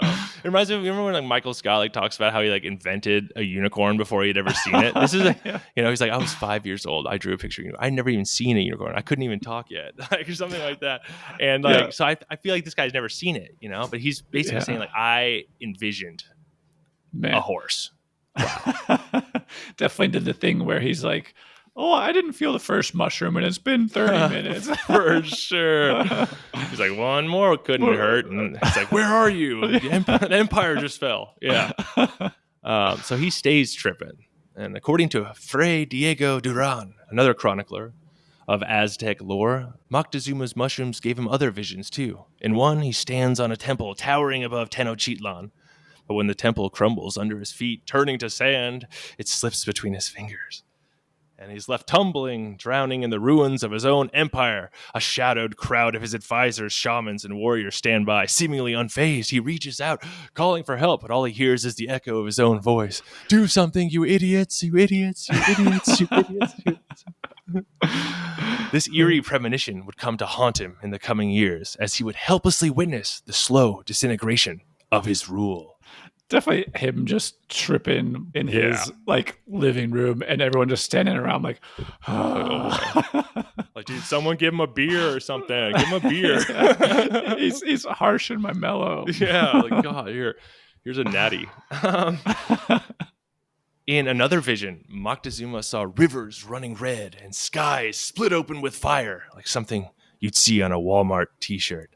It reminds me. Remember when Michael Scott talks about how he invented a unicorn before he'd ever seen it? This is he's like, I was 5 years old. I drew a picture of you. I'd never even seen a unicorn. I couldn't even talk yet, or something like that. And so I feel like this guy's never seen it, but he's basically saying I envisioned a horse. Wow. Definitely did the thing where he's like, "Oh, I didn't feel the first mushroom, and it's been 30 minutes." For sure. He's like, one more couldn't hurt. And it's like, where are you? The empire just fell. Yeah. So he stays tripping. And according to Fray Diego Duran, another chronicler of Aztec lore, Moctezuma's mushrooms gave him other visions too. In one, he stands on a temple towering above Tenochtitlan. But when the temple crumbles under his feet, turning to sand, it slips between his fingers. And he's left tumbling, drowning in the ruins of his own empire. A shadowed crowd of his advisors, shamans, and warriors stand by, seemingly unfazed. He reaches out, calling for help, but all he hears is the echo of his own voice. "Do something, you idiots, you idiots, you idiots, you idiots, you idiots." This eerie premonition would come to haunt him in the coming years, as he would helplessly witness the slow disintegration of his rule. Definitely him just tripping in his living room and everyone just standing around dude, someone give him a beer or something. Give him a beer. He's harsh and my mellow. Yeah, God, here's a natty. In another vision, Moctezuma saw rivers running red and skies split open with fire, like something you'd see on a Walmart t-shirt.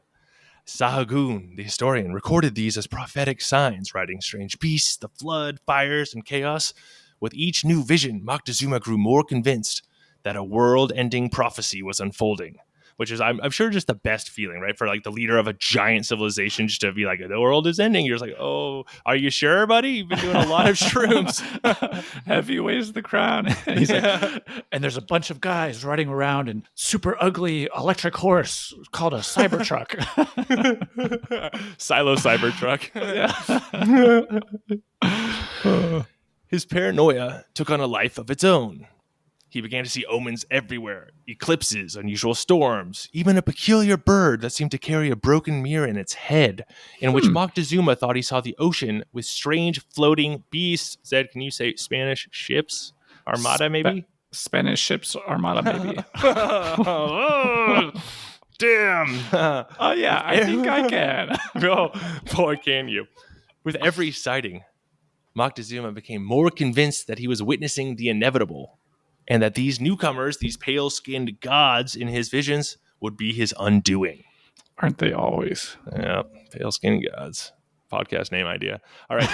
Sahagún, the historian, recorded these as prophetic signs, writing strange beasts, the flood, fires, and chaos. With each new vision, Moctezuma grew more convinced that a world-ending prophecy was unfolding, which is, I'm sure, just the best feeling, right? For the leader of a giant civilization just to be like, the world is ending. You're just like, oh, are you sure, buddy? You've been doing a lot of shrooms. Heavy weighs the crown. And he's like, and there's a bunch of guys riding around in super ugly electric horse called a Cybertruck. Silo Cybertruck. His paranoia took on a life of its own. He began to see omens everywhere, eclipses, unusual storms, even a peculiar bird that seemed to carry a broken mirror in its head, in which Moctezuma thought he saw the ocean with strange floating beasts. Zed, can you say Spanish ships? Armada, maybe? Spanish ships, Armada, maybe. Oh, damn. Oh, yeah, I think I can. Oh, boy, can you. With every sighting, Moctezuma became more convinced that he was witnessing the inevitable, and that these newcomers, these pale-skinned gods in his visions, would be his undoing. Aren't they always? Yeah, pale-skinned gods. podcast name idea. All right.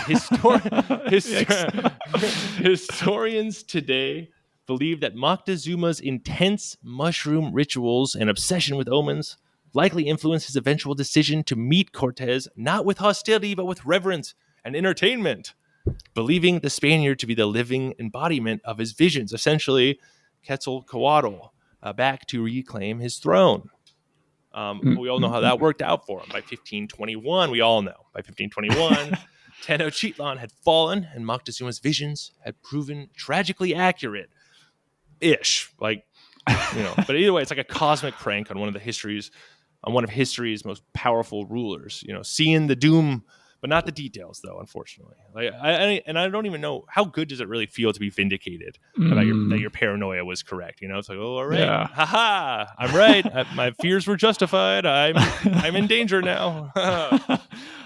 Historians today believe that Moctezuma's intense mushroom rituals and obsession with omens likely influenced his eventual decision to meet Cortez, not with hostility, but with reverence and entertainment, believing the Spaniard to be the living embodiment of his visions, essentially Quetzalcoatl, back to reclaim his throne. We all know how that worked out for him. By 1521, we all know. By 1521, Tenochtitlan had fallen, and Moctezuma's visions had proven tragically accurate-ish. Like, but either way, it's like a cosmic prank on one of history's most powerful rulers. Seeing the doom, but not the details, though. Unfortunately, I don't even know how good does it really feel to be vindicated about that your paranoia was correct. It's like, oh, all right, haha, I'm right. My fears were justified. I'm in danger now.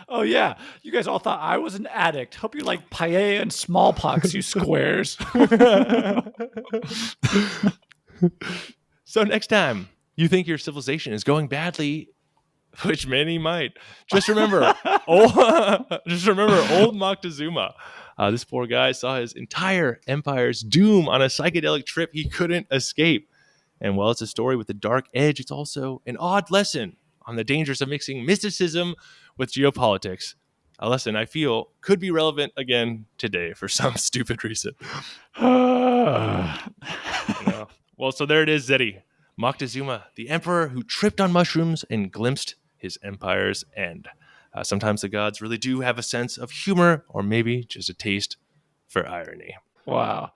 Oh yeah, you guys all thought I was an addict. Hope you like paella and smallpox, you squares. So next time you think your civilization is going badly, which many might, just remember old Moctezuma. This poor guy saw his entire empire's doom on a psychedelic trip he couldn't escape. And while it's a story with a dark edge, it's also an odd lesson on the dangers of mixing mysticism with geopolitics. A lesson I feel could be relevant again today for some stupid reason. Well, so there it is, Zeddy. Moctezuma, the emperor who tripped on mushrooms and glimpsed his empire's end. Sometimes the gods really do have a sense of humor, or maybe just a taste for irony. Wow.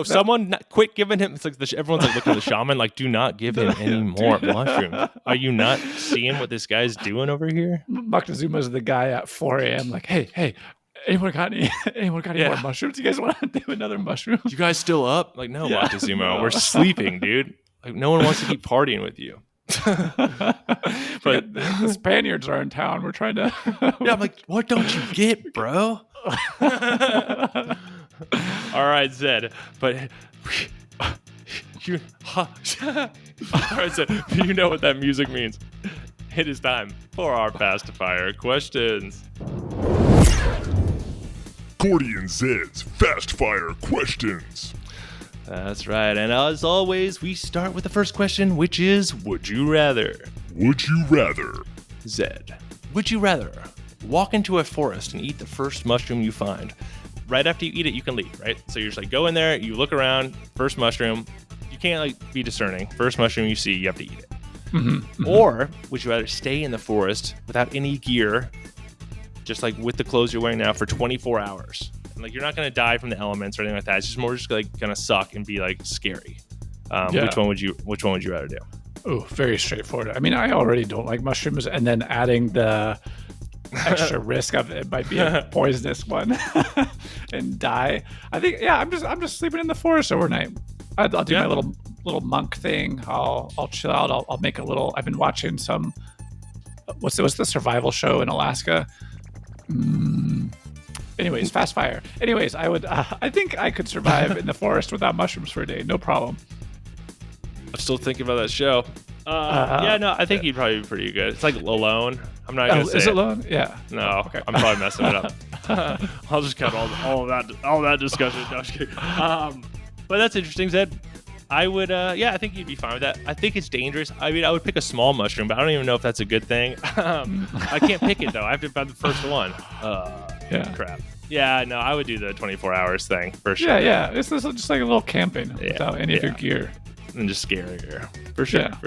Someone quit giving him. It's like everyone's like looking at the shaman, like, do not give him any more mushrooms. Are you not seeing what this guy's doing over here? Moctezuma's the guy at 4 a.m. like, hey, anyone got any more mushrooms? You guys want to do another mushroom? You guys still up? Like, no, Moctezuma, we're sleeping, dude. Like, no one wants to keep partying with you. But the Spaniards are in town. We're trying to. I'm like, what don't you get, bro? All right, Zed. But all right, Zed. You know what that music means. It is time for our Fastfire Questions. Gordy and Zed's Fastfire Questions. That's right. And as always, we start with the first question, which is, would you rather? Would you rather? Zed, would you rather walk into a forest and eat the first mushroom you find? Right after you eat it, you can leave, right? So you're just like, go in there, you look around, first mushroom. You can't be discerning. First mushroom you see, you have to eat it. Mm-hmm. Or would you rather stay in the forest without any gear, just like with the clothes you're wearing now, for 24 hours? And you're not going to die from the elements or anything like that. It's just more going to suck and be scary. Which one would you rather do? Oh, very straightforward. I mean, I already don't like mushrooms, and then adding the extra risk of it might be a poisonous one and die. I think, I'm just sleeping in the forest overnight. I'll do my little monk thing. I'll chill out. I'll make a little. I've been watching some. What's the survival show in Alaska? Anyways, Fastfire. Anyways, I think I could survive in the forest without mushrooms for a day, no problem. I'm still thinking about that show. I think you'd probably be pretty good. It's like Alone. I'm not gonna say. Is it Alone? Yeah. No, okay. I'm probably messing it up. I'll just cut all that discussion. No, I'm just kidding. But that's interesting, Zed. I would, I think you'd be fine with that. I think it's dangerous. I mean, I would pick a small mushroom, but I don't even know if that's a good thing. I can't pick it, though. I have to find the first one. Crap. Yeah, no, I would do the 24 hours thing, for sure. Yeah. It's just like a little camping without any of your gear. And just scarier. For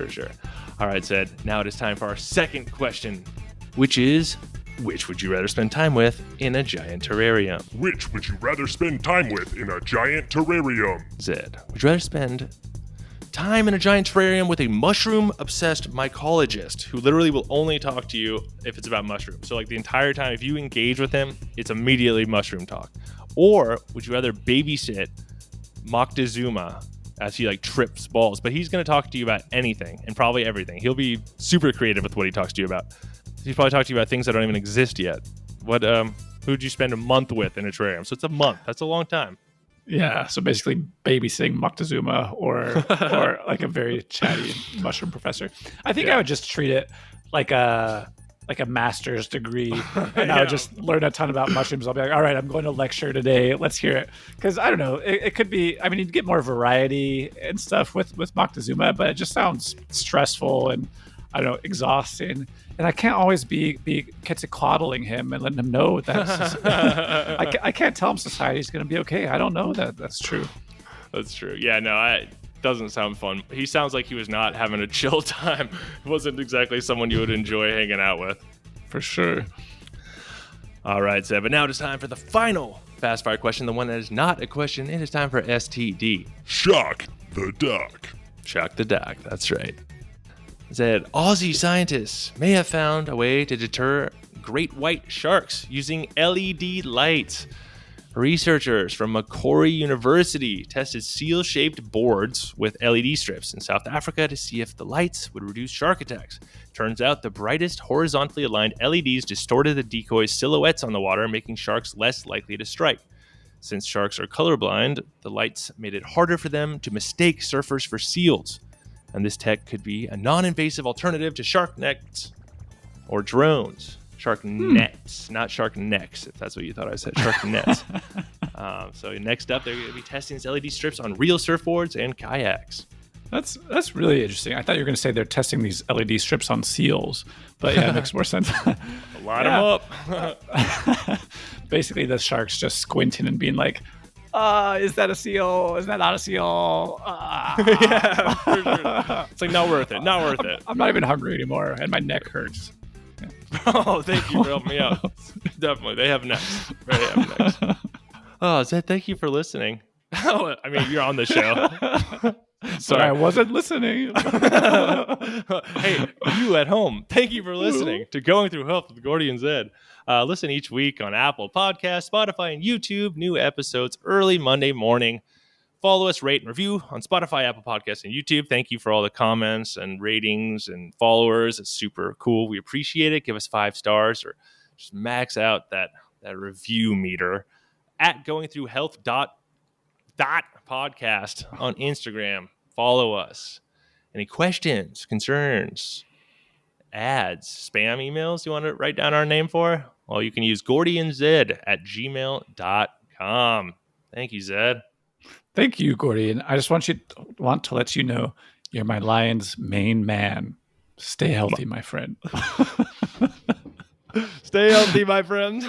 sure. All right, Zed. Now it is time for our second question, which is, which would you rather spend time with in a giant terrarium? Which would you rather spend time with in a giant terrarium? Zed, would you rather spend time in a giant terrarium with a mushroom-obsessed mycologist who literally will only talk to you if it's about mushrooms? So the entire time, if you engage with him, it's immediately mushroom talk. Or would you rather babysit Moctezuma as he trips balls? But he's going to talk to you about anything and probably everything. He'll be super creative with what he talks to you about. He's probably talking to you about things that don't even exist yet. Who'd you spend a month with in a terrarium? So it's a month. That's a long time. Yeah. So basically babysitting Moctezuma or a very chatty mushroom professor. I think I would just treat it like a like a master's degree and I would just learn a ton about mushrooms. I'll be like, all right, I'm going to lecture today. Let's hear it. Because I don't know, it could be, I mean, you'd get more variety and stuff with Moctezuma, but it just sounds stressful and I don't know, exhausting. And I can't always be quetzalcoatling him and letting him know that I can't tell him society's going to be okay. I don't know that that's true. That's true. Yeah, no, it doesn't sound fun. He sounds like he was not having a chill time. He wasn't exactly someone you would enjoy hanging out with. For sure. All right, Zeb, but now it is time for the final Fastfire question, the one that is not a question. It is time for STD. Shock the Doc. Shock the Doc, that's right. Said Aussie scientists may have found a way to deter great white sharks using LED lights. Researchers from Macquarie University tested seal-shaped boards with LED strips in South Africa to see if the lights would reduce shark attacks. Turns out the brightest horizontally aligned LEDs distorted the decoy's silhouettes on the water, making sharks less likely to strike. Since sharks are colorblind, the lights made it harder for them to mistake surfers for seals. And this tech could be a non-invasive alternative to shark nets or drones. Shark nets, not shark necks, if that's what you thought I said. Shark nets. So next up, they're going to be testing these LED strips on real surfboards and kayaks. That's really interesting. I thought you were going to say they're testing these LED strips on seals, but yeah, it makes more sense. Line them up. Basically, the shark's just squinting and being like, is that a seal? Is that not a seal? Yeah, for sure. It's like, not worth it. Not worth it. I'm not even hungry anymore, and my neck hurts. Oh, thank you for helping me out. Definitely. They have necks. They have necks. Oh, Zed, thank you for listening. Oh, I mean, you're on the show. Sorry, I wasn't listening. Hey, you at home, thank you for listening to Going Through Health with Gordy and Zed. Listen each week on Apple Podcasts, Spotify, and YouTube. New episodes early Monday morning. Follow us, rate, and review on Spotify, Apple Podcasts, and YouTube. Thank you for all the comments and ratings and followers. It's super cool. We appreciate it. Give us 5 stars or just max out that review meter at Going Through Health podcast on Instagram. Follow us. Any questions, concerns, ads, spam emails you want to write down our name for? Well, you can use GordyandZed@gmail.com. Thank you, Zed. Thank you, Gordy. And I just want to let you know you're my lion's main man. Stay healthy, my friend. Stay healthy, my friend.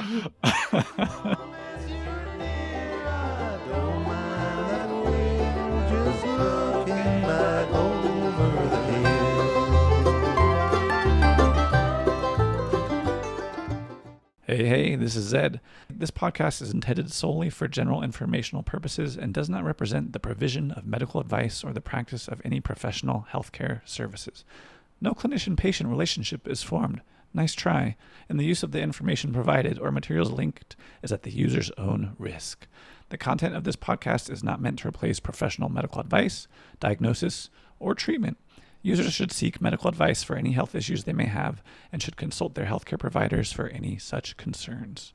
Hey, this is Zed. This podcast is intended solely for general informational purposes and does not represent the provision of medical advice or the practice of any professional healthcare services. No clinician-patient relationship is formed. Nice try. And the use of the information provided or materials linked is at the user's own risk. The content of this podcast is not meant to replace professional medical advice, diagnosis, or treatment. Users should seek medical advice for any health issues they may have and should consult their healthcare providers for any such concerns.